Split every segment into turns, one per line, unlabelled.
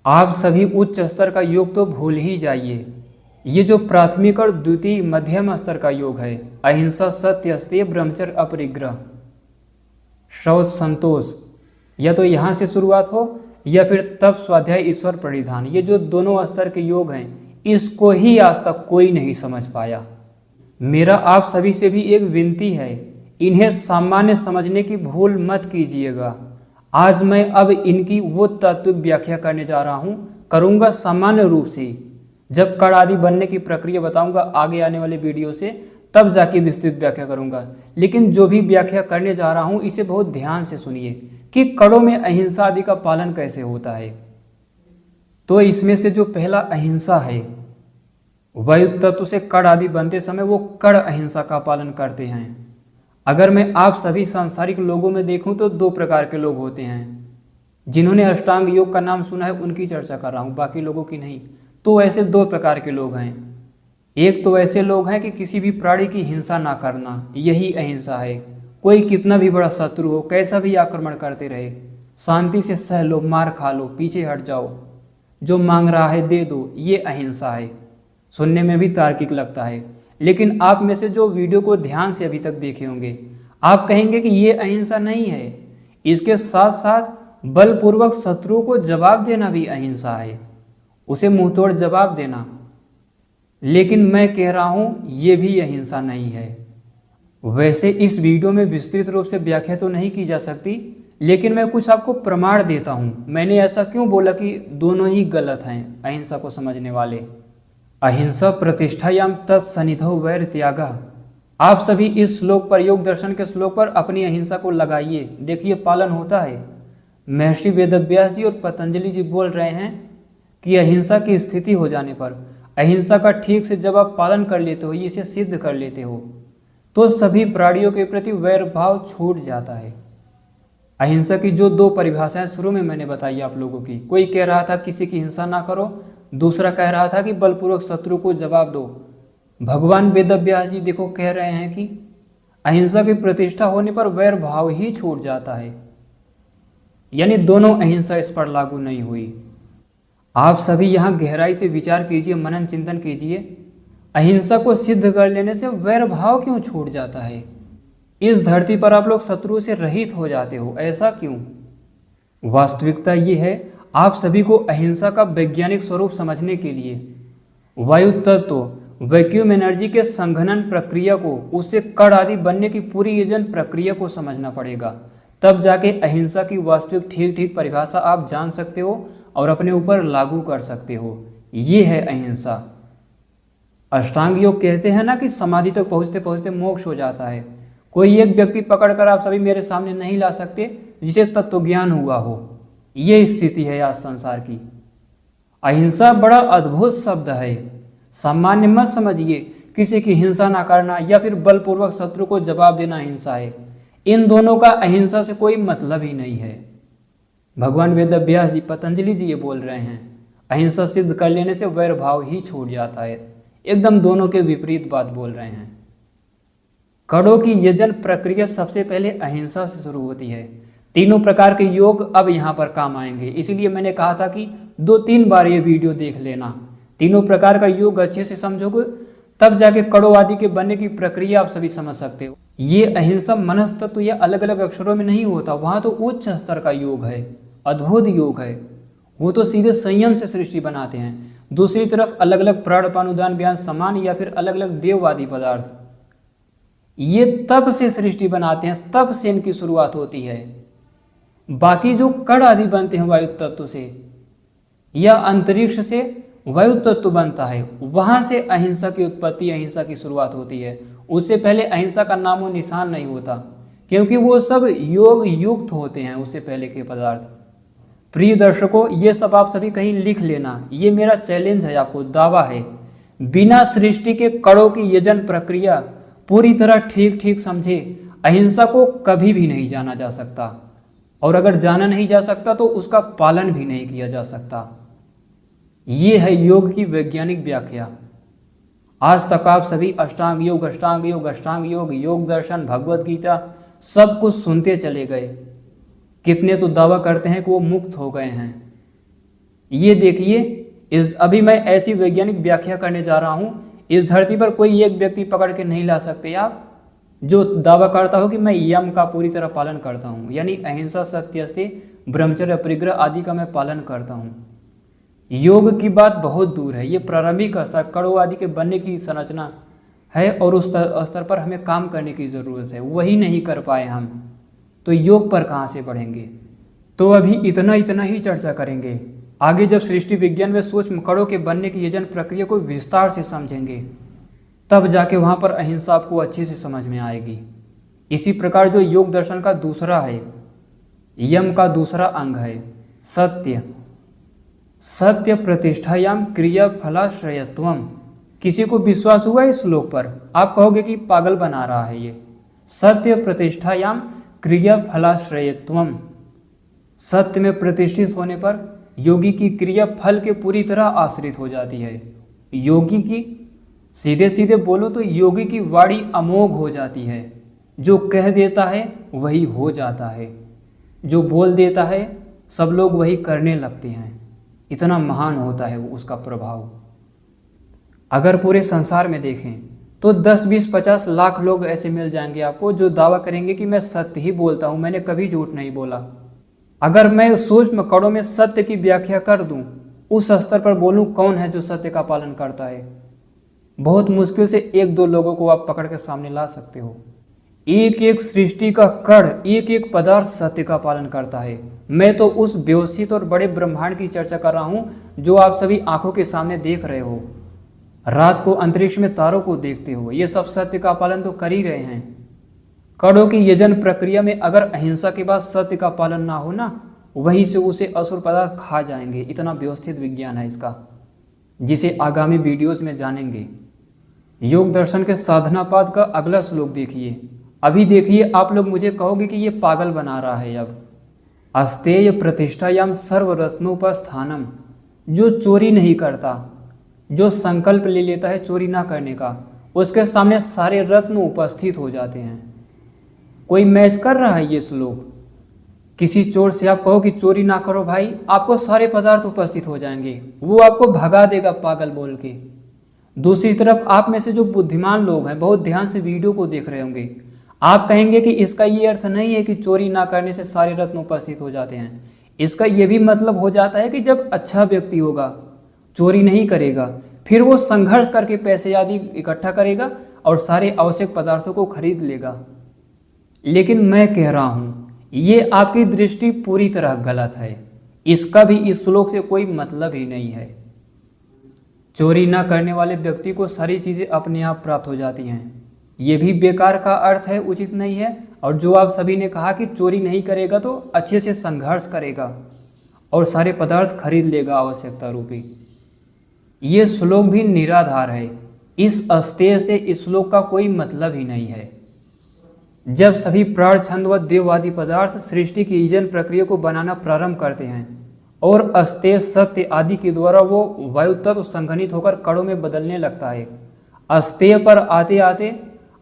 आप सभी उच्च स्तर का योग तो भूल ही जाइए। ये जो प्राथमिक और द्वितीय मध्यम स्तर का योग है, अहिंसा, सत्य, अस्तेय, ब्रह्मचर्य, अपरिग्रह, शौच, संतोष, या तो यहाँ से शुरुआत हो या फिर तप, स्वाध्याय, ईश्वर परिधान, ये जो दोनों स्तर के योग हैं, इसको ही आज तक कोई नहीं समझ पाया। मेरा आप सभी से भी एक विनती है, इन्हें सामान्य समझने की भूल मत कीजिएगा। आज मैं अब इनकी वो तात्विक व्याख्या करने जा रहा हूँ, करूँगा सामान्य रूप से। जब कण आदि बनने की प्रक्रिया बताऊँगा आगे आने वाले वीडियो से, तब जाके विस्तृत व्याख्या करूँगा। लेकिन जो भी व्याख्या करने जा रहा हूँ इसे बहुत ध्यान से सुनिए कि कणों में अहिंसा आदि का पालन कैसे होता है। तो इसमें से जो पहला अहिंसा है, वायु तत्व से कण आदि बनते समय वो कण अहिंसा का पालन करते हैं। अगर मैं आप सभी सांसारिक लोगों में देखूं तो दो प्रकार के लोग होते हैं। जिन्होंने अष्टांग योग का नाम सुना है उनकी चर्चा कर रहा हूं, बाकी लोगों की नहीं। तो ऐसे दो प्रकार के लोग हैं। एक तो ऐसे लोग हैं कि किसी भी प्राणी की हिंसा ना करना, यही अहिंसा है। कोई कितना भी बड़ा शत्रु हो, कैसा भी आक्रमण करते रहे, शांति से सह लो, मार खा लो, पीछे हट जाओ, जो मांग रहा है दे दो, ये अहिंसा है। सुनने में भी तार्किक लगता है, लेकिन आप में से जो वीडियो को ध्यान से अभी तक देखे होंगे, आप कहेंगे कि ये अहिंसा नहीं है। इसके साथ साथ बलपूर्वक शत्रु को जवाब देना भी अहिंसा है, उसे मुंहतोड़ जवाब देना। लेकिन मैं कह रहा हूं ये भी अहिंसा नहीं है। वैसे इस वीडियो में विस्तृत रूप से व्याख्या तो नहीं की जा सकती, लेकिन मैं कुछ आपको प्रमाण देता हूं। मैंने ऐसा क्यों बोला कि दोनों ही गलत हैं अहिंसा को समझने वाले। अहिंसा प्रतिष्ठायाम तत्सनिधौ वैर त्यागः। आप सभी इस श्लोक पर, योग दर्शन के श्लोक पर अपनी अहिंसा को लगाइए, देखिए पालन होता है। महर्षि वेदव्यास जी और पतंजलि जी बोल रहे हैं कि अहिंसा की स्थिति हो जाने पर, अहिंसा का ठीक से जब आप पालन कर लेते हो, इसे सिद्ध कर लेते हो, तो सभी प्राणियों के प्रति वैर भाव छूट जाता है। अहिंसा की जो दो परिभाषाएं शुरू में मैंने बताई आप लोगों की, कोई कह रहा था किसी की हिंसा ना करो, दूसरा कह रहा था कि बलपूर्वक शत्रु को जवाब दो। भगवान वेदव्यास जी देखो कह रहे हैं कि अहिंसा की प्रतिष्ठा होने पर वैर भाव ही छूट जाता है, यानी दोनों अहिंसा इस पर लागू नहीं हुई। आप सभी यहाँ गहराई से विचार कीजिए, मनन चिंतन कीजिए, अहिंसा को सिद्ध कर लेने से वैर भाव क्यों छूट जाता है? इस धरती पर आप लोग शत्रु से रहित हो जाते हो, ऐसा क्यों? वास्तविकता ये है, आप सभी को अहिंसा का वैज्ञानिक स्वरूप समझने के लिए वायु तत्व, वैक्यूम एनर्जी के संघनन प्रक्रिया को, उससे कण आदि बनने की पूरी यजन प्रक्रिया को समझना पड़ेगा। तब जाके अहिंसा की वास्तविक ठीक ठीक परिभाषा आप जान सकते हो और अपने ऊपर लागू कर सकते हो। ये है अहिंसा। अष्टांग योग कहते हैं ना कि समाधि तक पहुँचते पहुँचते मोक्ष हो जाता है। कोई एक व्यक्ति पकड़कर आप सभी मेरे सामने नहीं ला सकते जिसे तत्व ज्ञान हुआ हो। ये स्थिति है आज संसार की। अहिंसा बड़ा अद्भुत शब्द है, सामान्य मत समझिए। किसी की हिंसा ना करना या फिर बलपूर्वक शत्रु को जवाब देना अहिंसा है। इन दोनों का अहिंसा से कोई मतलब ही नहीं है। भगवान वेदव्यास जी, पतंजलि जी ये बोल रहे हैं, अहिंसा सिद्ध कर लेने से वैर भाव ही छूट जाता है। एकदम दोनों के विपरीत बात बोल रहे हैं। कणों की यजन प्रक्रिया सबसे पहले अहिंसा से शुरू होती है। तीनों प्रकार के योग अब यहाँ पर काम आएंगे, इसीलिए मैंने कहा था कि 2-3 बार ये वीडियो देख लेना। तीनों प्रकार का योग अच्छे से समझोगे तब जाके कणों आदि के बनने की प्रक्रिया आप सभी समझ सकते हो। ये अहिंसा मनस्तत्व या अलग अलग अक्षरों में नहीं होता, वहाँ तो उच्च स्तर का योग है, अद्भुत योग है। वो तो सीधे संयम से सृष्टि बनाते हैं। दूसरी तरफ अलग अलग प्राण, पानुदान, व्यान, समान या फिर अलग अलग देववादी पदार्थ, ये तप से सृष्टि बनाते हैं, तप से इनकी शुरुआत होती है। बाकी जो कण आदि बनते हैं वायु तत्व से या अंतरिक्ष से वायु तत्व बनता है, वहां से अहिंसा की उत्पत्ति, अहिंसा की शुरुआत होती है। उससे पहले अहिंसा का नामो निशान नहीं होता, क्योंकि वो सब योग युक्त होते हैं उससे पहले के पदार्थ। प्रिय दर्शकों, ये सब आप सभी कहीं लिख लेना, ये मेरा चैलेंज है आपको, दावा है। बिना सृष्टि के कणों की यजन प्रक्रिया पूरी तरह ठीक ठीक समझे अहिंसा को कभी भी नहीं जाना जा सकता, और अगर जाना नहीं जा सकता तो उसका पालन भी नहीं किया जा सकता। ये है योग की वैज्ञानिक व्याख्या। आज तक आप सभी अष्टांग योग, अष्टांग योग, अष्टांग योग, योग दर्शन, भगवत गीता सब कुछ सुनते चले गए। कितने तो दावा करते हैं कि वो मुक्त हो गए हैं। ये देखिए, अभी मैं ऐसी वैज्ञानिक व्याख्या करने जा रहा हूँ, इस धरती पर कोई एक व्यक्ति पकड़ के नहीं ला सकते आप जो दावा करता हो कि मैं यम का पूरी तरह पालन करता हूँ, यानी अहिंसा, सत्य, अस्तेय, ब्रह्मचर्य, अपरिग्रह आदि का मैं पालन करता हूँ। योग की बात बहुत दूर है, ये प्रारंभिक स्तर, कड़ों आदि के बनने की संरचना है और उस स्तर पर हमें काम करने की ज़रूरत है, वही नहीं कर पाए हम, तो योग पर कहाँ से बढ़ेंगे। तो अभी इतना ही चर्चा करेंगे। आगे जब सृष्टि विज्ञान में सूक्ष्म कणों के बनने की यजन प्रक्रिया को विस्तार से समझेंगे, तब जाके वहाँ पर अहिंसा आपको अच्छे से समझ में आएगी। इसी प्रकार जो योग दर्शन का दूसरा है, यम का दूसरा अंग है सत्य। सत्य प्रतिष्ठायाम क्रिया फलाश्रयत्वम। किसी को विश्वास हुआ इस श्लोक पर? आप कहोगे कि पागल बना रहा है ये। सत्य प्रतिष्ठायाम क्रिया फलाश्रयत्वम। सत्य में प्रतिष्ठित होने पर योगी की क्रिया फल के पूरी तरह आश्रित हो जाती है। योगी की, सीधे सीधे बोलो तो योगी की वाणी अमोघ हो जाती है। जो कह देता है वही हो जाता है, जो बोल देता है सब लोग वही करने लगते हैं। इतना महान होता है उसका प्रभाव। अगर पूरे संसार में देखें तो 10, 20, 50 लाख लोग ऐसे मिल जाएंगे आपको जो दावा करेंगे कि मैं सत्य ही बोलता हूँ, मैंने कभी झूठ नहीं बोला। अगर मैं सूक्ष्म कणों में सत्य की व्याख्या कर दूं, उस स्तर पर बोलूं कौन है जो सत्य का पालन करता है, बहुत मुश्किल से 1-2 लोगों को आप पकड़ के सामने ला सकते हो। एक एक सृष्टि का कण, एक एक पदार्थ सत्य का पालन करता है। मैं तो उस व्यवस्थित और बड़े ब्रह्मांड की चर्चा कर रहा हूं जो आप सभी आंखों के सामने देख रहे हो। रात को अंतरिक्ष में तारों को देखते हो, ये सब सत्य का पालन तो कर ही रहे हैं। कणों की यजन प्रक्रिया में अगर अहिंसा के बाद सत्य का पालन ना हो ना, वहीं से उसे असुर पदार्थ खा जाएंगे। इतना व्यवस्थित विज्ञान है इसका, जिसे आगामी वीडियोस में जानेंगे। योग दर्शन के साधनापाद का अगला श्लोक देखिए। अभी देखिए, आप लोग मुझे कहोगे कि ये पागल बना रहा है। अब अस्तेय प्रतिष्ठायाम सर्वरत्नोपस्थानम। जो चोरी नहीं करता, जो संकल्प ले लेता है चोरी ना करने का, उसके सामने सारे रत्न उपस्थित हो जाते हैं। कोई मैच कर रहा है ये श्लोक? किसी चोर से आप कहो कि चोरी ना करो भाई, आपको सारे पदार्थ उपस्थित हो जाएंगे, वो आपको भगा देगा पागल बोल के। दूसरी तरफ आप में से जो बुद्धिमान लोग हैं, बहुत ध्यान से वीडियो को देख रहे होंगे, आप कहेंगे कि इसका ये अर्थ नहीं है कि चोरी ना करने से सारे रत्न उपस्थित हो जाते हैं। इसका ये भी मतलब हो जाता है कि जब अच्छा व्यक्ति होगा, चोरी नहीं करेगा, फिर वो संघर्ष करके पैसे आदि इकट्ठा करेगा और सारे आवश्यक पदार्थों को खरीद लेगा। लेकिन मैं कह रहा हूं ये आपकी दृष्टि पूरी तरह गलत है। इसका भी इस श्लोक से कोई मतलब ही नहीं है। चोरी ना करने वाले व्यक्ति को सारी चीजें अपने आप प्राप्त हो जाती हैं, ये भी बेकार का अर्थ है, उचित नहीं है। और जो आप सभी ने कहा कि चोरी नहीं करेगा तो अच्छे से संघर्ष करेगा और सारे पदार्थ खरीद लेगा आवश्यकता रूपी, ये श्लोक भी निराधार है। इस अस्तेय से इस श्लोक का कोई मतलब ही नहीं है। जब सभी प्राण, छंद व देववादी पदार्थ सृष्टि की ईजन प्रक्रिया को बनाना प्रारंभ करते हैं और अस्तेय, सत्य आदि के द्वारा वो वायु तत्व संघनित होकर कणों में बदलने लगता है। अस्तेय पर आते आते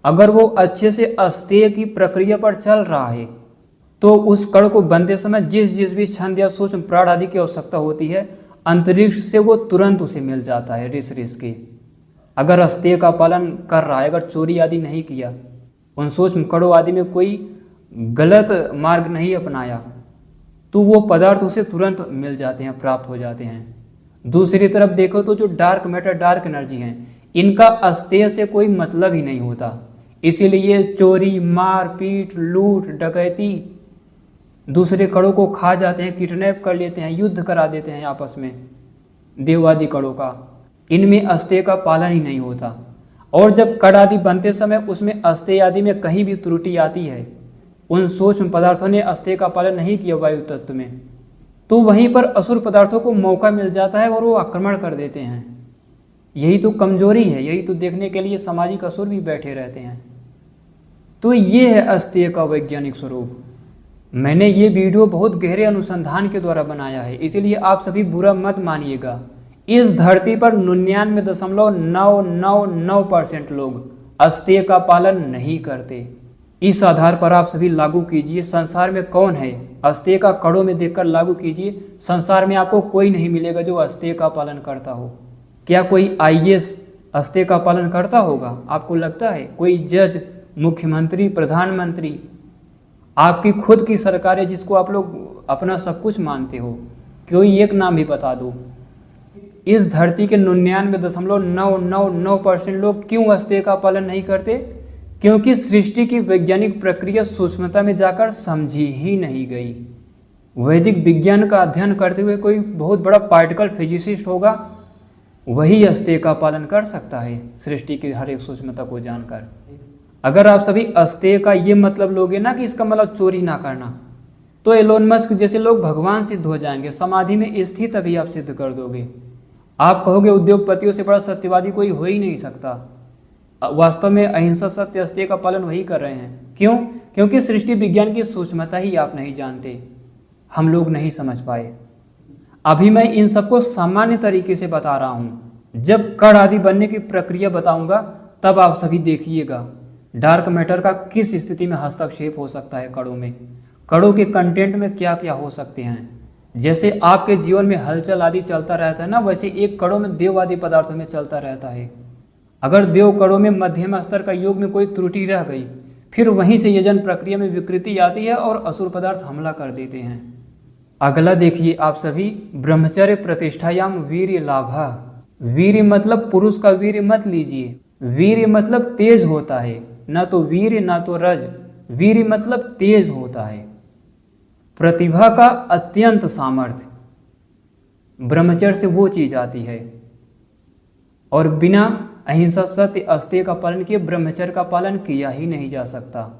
अगर वो अच्छे से अस्तेय की प्रक्रिया पर चल रहा है तो उस कण को बनते समय जिस भी छंद या सूक्ष्म प्राण आदि की आवश्यकता होती है, अंतरिक्ष से वो तुरंत उसे मिल जाता है रिस के। अगर अस्तेय का पालन कर रहा है, अगर चोरी आदि नहीं किया, उन सूक्ष्म कणों आदि में कोई गलत मार्ग नहीं अपनाया, तो वो पदार्थ उसे तुरंत मिल जाते हैं, प्राप्त हो जाते हैं। दूसरी तरफ देखो तो जो डार्क मैटर, डार्क एनर्जी हैं, इनका अस्तेय से कोई मतलब ही नहीं होता। इसीलिए चोरी, मार पीट, लूट, डकैती, दूसरे कणों को खा जाते हैं, किडनैप कर लेते हैं, युद्ध करा देते हैं आपस में देववादी कणों का, इनमें अस्तेय का पालन ही नहीं होता। और जब कण आदि बनते समय उसमें अस्तेय आदि में कहीं भी त्रुटि आती है, उन सूक्ष्म पदार्थों ने अस्तेय का पालन नहीं किया वायु तत्व में, तो वहीं पर असुर पदार्थों को मौका मिल जाता है और वो आक्रमण कर देते हैं। यही तो कमजोरी है, यही तो देखने के लिए सामाजिक असुर भी बैठे रहते हैं। तो ये है अस्तेय का वैज्ञानिक स्वरूप। मैंने ये वीडियो बहुत गहरे अनुसंधान के द्वारा बनाया है, इसीलिए आप सभी बुरा मत मानिएगा। इस धरती पर 99.999% लोग अस्तेय का पालन नहीं करते। इस आधार पर आप सभी लागू कीजिए। संसार में कौन है, अस्तेय का कड़ों में देखकर लागू कीजिए। संसार में आपको कोई नहीं मिलेगा जो अस्तेय का पालन करता हो। क्या कोई आईएएस अस्तेय का पालन करता होगा? आपको लगता है? कोई जज, मुख्यमंत्री, प्रधानमंत्री, आपकी खुद की सरकार है जिसको आप लोग अपना सब कुछ मानते हो, कोई एक नाम भी बता दो। इस धरती के 99.999% लोग क्यों अस्तेय का पालन नहीं करते? क्योंकि सृष्टि की वैज्ञानिक प्रक्रिया सूक्ष्मता में जाकर समझी ही नहीं गई। वैदिक विज्ञान का अध्ययन करते हुए कोई बहुत बड़ा पार्टिकल फिजिसिस्ट होगा, वही अस्तेय का पालन कर सकता है सृष्टि की हर एक सूक्ष्मता को जानकर। अगर आप सभी अस्तेय का ये मतलब लोगे ना कि इसका मतलब चोरी ना करना, तो एलोन मस्क जैसे लोग भगवान सिद्ध हो जाएंगे, समाधि में स्थित अभी आप सिद्ध कर दोगे। आप कहोगे उद्योगपतियों से बड़ा सत्यवादी कोई हो ही नहीं सकता। वास्तव में अहिंसा, सत्य, अस्तेय का पालन वही कर रहे हैं। क्यों? क्योंकि सृष्टि विज्ञान की सूक्ष्मता ही आप नहीं जानते, हम लोग नहीं समझ पाए। अभी मैं इन सबको सामान्य तरीके से बता रहा हूं। जब कण आदि बनने की प्रक्रिया बताऊंगा तब आप सभी देखिएगा डार्क मैटर का किस स्थिति में हस्तक्षेप हो सकता है कणों में, कणों के कंटेंट में क्या क्या हो सकते हैं। जैसे आपके जीवन में हलचल आदि चलता रहता है ना, वैसे एक कणों में देव आदि पदार्थों में चलता रहता है। अगर देव कणों में मध्यम स्तर का योग में कोई त्रुटि रह गई, फिर वहीं से यजन प्रक्रिया में विकृति आती है और असुर पदार्थ हमला कर देते हैं। अगला देखिए आप सभी, ब्रह्मचर्य प्रतिष्ठायाम वीर्य लाभा। वीर्य मतलब पुरुष का वीर्य मत लीजिए, वीर्य मतलब तेज होता है, ना तो वीर्य ना तो रज। वीर्य मतलब तेज होता है, प्रतिभा का अत्यंत सामर्थ्य। ब्रह्मचर्य से वो चीज आती है, और बिना अहिंसा, सत्य, अस्तेय का पालन किए ब्रह्मचर्य का पालन किया ही नहीं जा सकता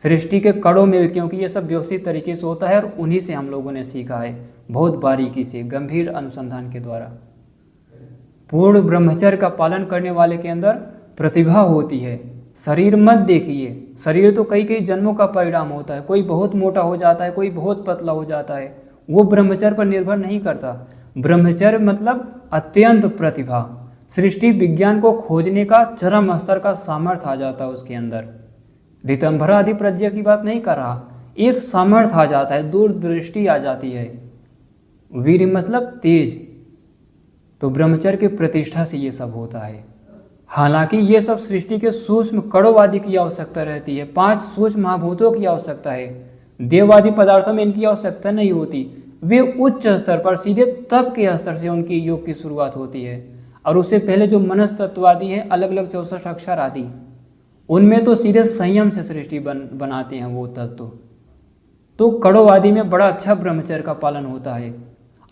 सृष्टि के कणों में भी, क्योंकि ये सब व्यवस्थित तरीके से होता है और उन्हीं से हम लोगों ने सीखा है, बहुत बारीकी से, गंभीर अनुसंधान के द्वारा। पूर्ण ब्रह्मचर्य का पालन करने वाले के अंदर प्रतिभा होती है। शरीर मत देखिए, शरीर तो कई कई जन्मों का परिणाम होता है, कोई बहुत मोटा हो जाता है, कोई बहुत पतला हो जाता है, वो ब्रह्मचर्य पर निर्भर नहीं करता। ब्रह्मचर्य मतलब अत्यंत प्रतिभा, सृष्टि विज्ञान को खोजने का चरम स्तर का सामर्थ्य आ जाता है उसके अंदर। ऋतंभरा आदि प्रज्ञा की बात नहीं कर रहा, एक सामर्थ्य आ जाता है, दूरदृष्टि आ जाती है। वीर मतलब तेज, तो ब्रह्मचर्य की प्रतिष्ठा से ये सब होता है। हालांकि ये सब सृष्टि के सूक्ष्म कणों की आवश्यकता रहती है, 5 सूक्ष्म महाभूतों की आवश्यकता है। देवादि पदार्थों में इनकी आवश्यकता नहीं होती, वे उच्च स्तर पर सीधे तप के स्तर से उनकी योग की शुरुआत होती है। और उससे पहले जो मनस्तत्वादि है, अलग अलग 64 अक्षर आदि, उनमें तो सीधे संयम से सृष्टि बनाते हैं वो तत्व। तो कणों आदि में बड़ा अच्छा ब्रह्मचर्य का पालन होता है।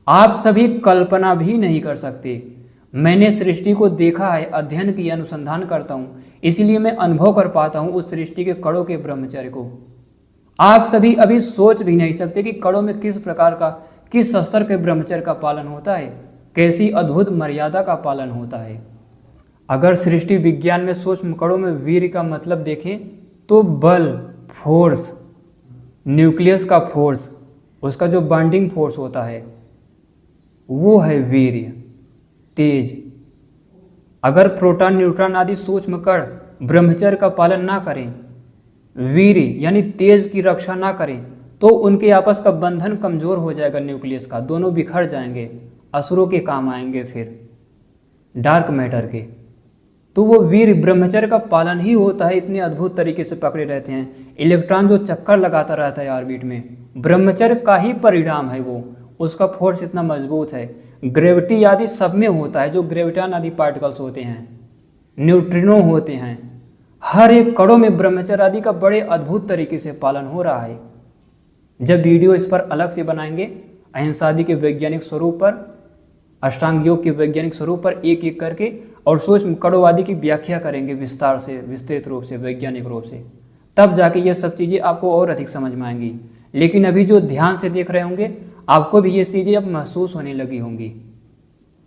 आप सभी कल्पना भी नहीं कर सकते। मैंने सृष्टि को देखा है, अध्ययन किया, अनुसंधान करता हूँ, इसीलिए मैं अनुभव कर पाता हूँ उस सृष्टि के कणों के ब्रह्मचर्य को। आप सभी अभी सोच भी नहीं सकते कि कणों में किस प्रकार का, किस स्तर के ब्रह्मचर्य का पालन होता है, कैसी अद्भुत मर्यादा का पालन होता है। अगर सृष्टि विज्ञान में सूक्ष्म कणों में वीर्य का मतलब देखें तो बल, फोर्स, न्यूक्लियस का फोर्स, उसका जो बॉन्डिंग फोर्स होता है वो है वीर्य, तेज। अगर प्रोटॉन, न्यूट्रॉन आदि सूक्ष्म कण ब्रह्मचर्य का पालन ना करें, वीर्य यानी तेज की रक्षा ना करें, तो उनके आपस का बंधन कमजोर हो जाएगा, न्यूक्लियस का, दोनों बिखर जाएंगे, असुरों के काम आएंगे, फिर डार्क मैटर के। तो वो वीर ब्रह्मचर्य का पालन ही होता है, इतने अद्भुत तरीके से पकड़े रहते हैं। इलेक्ट्रॉन जो चक्कर लगाता रहता है ऑर्बिट में, ब्रह्मचर्य का ही परिणाम है वो, उसका फोर्स इतना मजबूत है। ग्रेविटी आदि सब में होता है, जो ग्रेविटॉन आदि पार्टिकल्स होते हैं, न्यूट्रिनो होते हैं, हर एक कणों में ब्रह्मचर्य आदि का बड़े अद्भुत तरीके से पालन हो रहा है। जब वीडियो इस पर अलग से बनाएंगे, अहिंसा आदि के वैज्ञानिक स्वरूप पर, अष्टांग योग के वैज्ञानिक स्वरूप पर, एक एक करके, और सूक्ष्म कणों आदि की व्याख्या करेंगे विस्तार से, विस्तृत रूप से, वैज्ञानिक रूप से, तब जाके ये सब चीज़ें आपको और अधिक समझ में आएंगी। लेकिन अभी जो ध्यान से देख रहे होंगे, आपको भी ये चीज़ें अब महसूस होने लगी होंगी।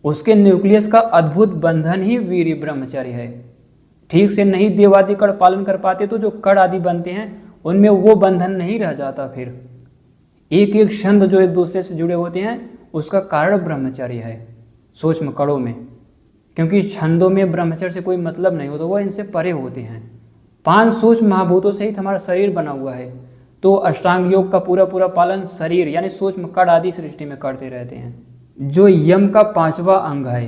उसके न्यूक्लियस का अद्भुत बंधन ही वीर्य ब्रह्मचर्य है। ठीक से नहीं देवादि कण पालन कर पाते तो जो कण आदि बनते हैं उनमें वो बंधन नहीं रह जाता। फिर एक एक छंद जो एक दूसरे से जुड़े होते हैं, उसका कारण ब्रह्मचर्य है सूक्ष्म कणों में, क्योंकि छंदों में ब्रह्मचर्य से कोई मतलब नहीं होता, वो इनसे परे होते हैं। 5 सूक्ष्म महाभूतों सहित हमारा शरीर बना हुआ है। तो अष्टांग योग का पूरा पूरा पालन शरीर यानी सूक्ष्म कण आदि सृष्टि में करते रहते हैं। जो यम का 5वां अंग है,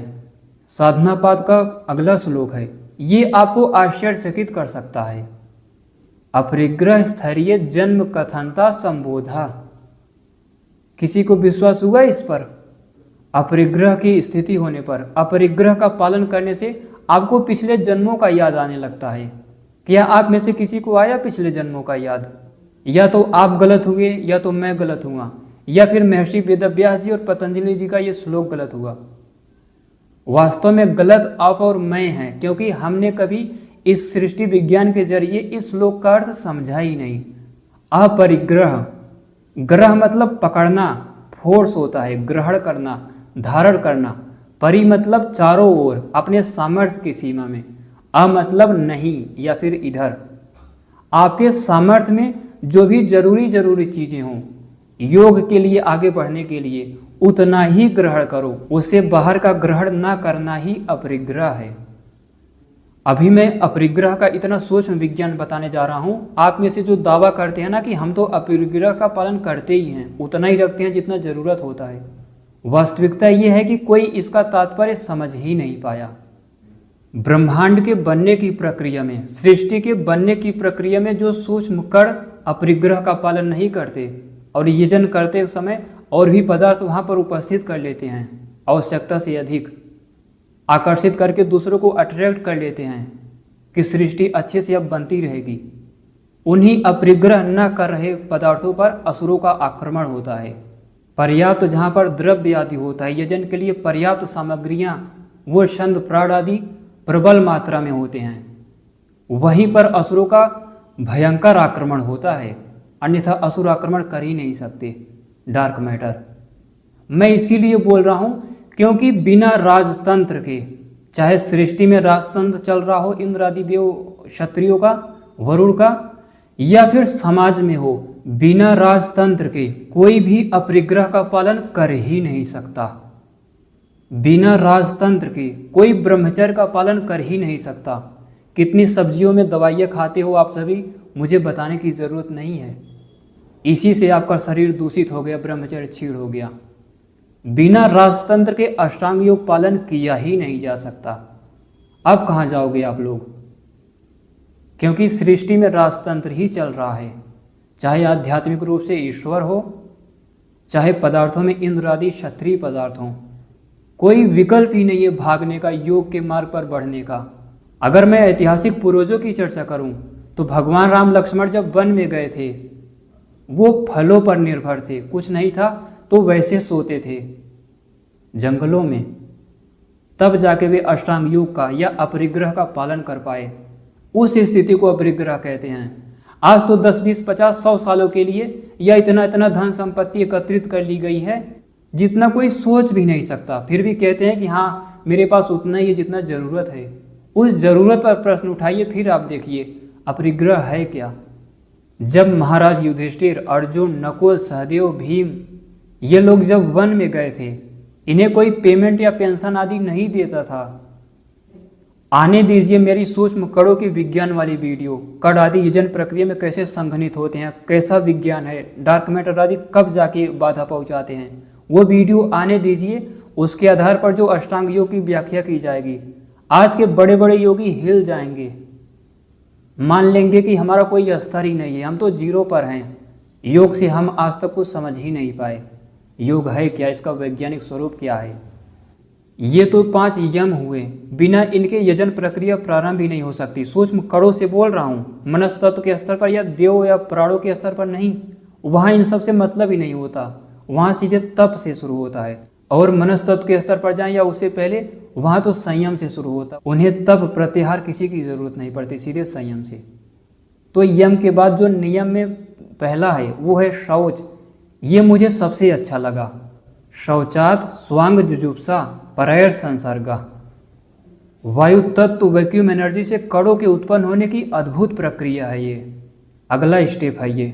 साधनापाद का अगला श्लोक है, ये आपको आश्चर्यचकित कर सकता है। अपरिग्रह स्थैर्य जन्म कथनता संबोधा। किसी को विश्वास हुआ इस पर? अपरिग्रह की स्थिति होने पर, अपरिग्रह का पालन करने से आपको पिछले जन्मों का याद आने लगता है। क्या आप में से किसी को आया पिछले जन्मों का याद? या तो आप गलत हुए या तो मैं गलत हुआ, या फिर महर्षि वेदव्यास जी और पतंजलि जी का ये श्लोक गलत हुआ। वास्तव में गलत आप और मैं हैं, क्योंकि हमने कभी इस सृष्टि विज्ञान के जरिए इस श्लोक का अर्थ समझा ही नहीं। अपरिग्रह, ग्रह मतलब पकड़ना, फोर्स होता है, ग्रहण करना, धारण करना। परि मतलब चारों ओर, अपने सामर्थ्य की सीमा में। अ मतलब नहीं या फिर इधर। आपके सामर्थ्य में जो भी जरूरी चीजें हों योग के लिए, आगे बढ़ने के लिए, उतना ही ग्रहण करो। उससे बाहर का ग्रहण ना करना ही अपरिग्रह है। अभी मैं अपरिग्रह का इतना सूक्ष्म विज्ञान बताने जा रहा हूं। आप में से जो दावा करते हैं ना कि हम तो अपरिग्रह का पालन करते ही हैं, उतना ही रखते हैं जितना जरूरत होता है, वास्तविकता यह है कि कोई इसका तात्पर्य समझ ही नहीं पाया। ब्रह्मांड के बनने की प्रक्रिया में, सृष्टि के बनने की प्रक्रिया में जो सूक्ष्म कण अपरिग्रह का पालन नहीं करते और यजन करते समय और भी पदार्थ वहां पर उपस्थित कर लेते हैं, आवश्यकता से अधिक आकर्षित करके दूसरों को अट्रैक्ट कर लेते हैं कि सृष्टि अच्छे से अब बनती रहेगी। उन्हीं अपरिग्रह न कर रहे पदार्थों पर असुरों का आक्रमण होता है। पर्याप्त जहाँ पर द्रव्य आदि होता है, यजन के लिए पर्याप्त सामग्रियाँ, वो छंद प्राण आदि प्रबल मात्रा में होते हैं, वहीं पर असुरों का भयंकर आक्रमण होता है। अन्यथा असुर आक्रमण कर ही नहीं सकते। डार्क मैटर, मैं इसीलिए बोल रहा हूँ क्योंकि बिना राजतंत्र के, चाहे सृष्टि में राजतंत्र चल रहा हो इंद्र आदि देव क्षत्रियों का, वरुण का, या फिर समाज में हो, बिना राजतंत्र के कोई भी अपरिग्रह का पालन कर ही नहीं सकता। बिना राजतंत्र के कोई ब्रह्मचर्य का पालन कर ही नहीं सकता। कितनी सब्जियों में दवाइयाँ खाते हो आप सभी, मुझे बताने की ज़रूरत नहीं है। इसी से आपका शरीर दूषित हो गया, ब्रह्मचर्य छीड़ हो गया। बिना राजतंत्र के अष्टांग योग पालन किया ही नहीं जा सकता। अब कहाँ जाओगे आप लोग? क्योंकि सृष्टि में राजतंत्र ही चल रहा है, चाहे आध्यात्मिक रूप से ईश्वर हो, चाहे पदार्थों में इंद्र आदि क्षत्रिय पदार्थ हों। कोई विकल्प ही नहीं है भागने का, योग के मार्ग पर बढ़ने का। अगर मैं ऐतिहासिक पूर्वजों की चर्चा करूं तो भगवान राम लक्ष्मण जब वन में गए थे, वो फलों पर निर्भर थे, कुछ नहीं था तो वैसे सोते थे जंगलों में। तब जाके वे अष्टांग योग का या अपरिग्रह का पालन कर पाए। उस स्थिति को अपरिग्रह कहते हैं। आज तो 10, 20, 50, 100 सालों के लिए या इतना धन संपत्ति एकत्रित कर ली गई है जितना कोई सोच भी नहीं सकता। फिर भी कहते हैं कि हाँ मेरे पास उतना ही है जितना जरूरत है। उस जरूरत पर प्रश्न उठाइए, फिर आप देखिए अपरिग्रह है क्या। जब महाराज युधिष्ठिर, अर्जुन, नकुल, सहदेव, भीम ये लोग जब वन में गए थे, इन्हें कोई पेमेंट या पेंशन आदि नहीं देता था। आने दीजिए मेरी सूक्ष्म कणों की विज्ञान वाली वीडियो, कण आदि यजन प्रक्रिया में कैसे संघनित होते हैं, कैसा विज्ञान है, डार्क मैटर आदि कब जाके बाधा पहुंचाते हैं, वो वीडियो आने दीजिए। उसके आधार पर जो अष्टांग योग की व्याख्या की जाएगी, आज के बड़े बड़े योगी हिल जाएंगे, मान लेंगे कि हमारा कोई स्तर ही नहीं है, हम तो जीरो पर हैं। योग से हम आज तक कुछ समझ ही नहीं पाए। योग है क्या, इसका वैज्ञानिक स्वरूप क्या है। ये तो 5 यम हुए, बिना इनके यजन प्रक्रिया प्रारंभ ही नहीं हो सकती। सूक्ष्म कणों से बोल रहा हूँ, मनस्तत्व के स्तर पर या देव या प्राणों के स्तर पर नहीं। वहाँ इन सब से मतलब ही नहीं होता, वहाँ सीधे तप से शुरू होता है। और मनस्तत्व के स्तर पर जाएं या उससे पहले, वहाँ तो संयम से शुरू होता है। उन्हें तप प्रत्याहार किसी की जरूरत नहीं पड़ती, सीधे संयम से। तो यम के बाद जो नियम में पहला है वो है शौच। ये मुझे सबसे अच्छा लगा। शौचात स्वांग जुजुप्सा परैर संसर्गा। वायु तत्व, वैक्यूम एनर्जी से कणों के उत्पन्न होने की अद्भुत प्रक्रिया है ये। अगला स्टेप है ये।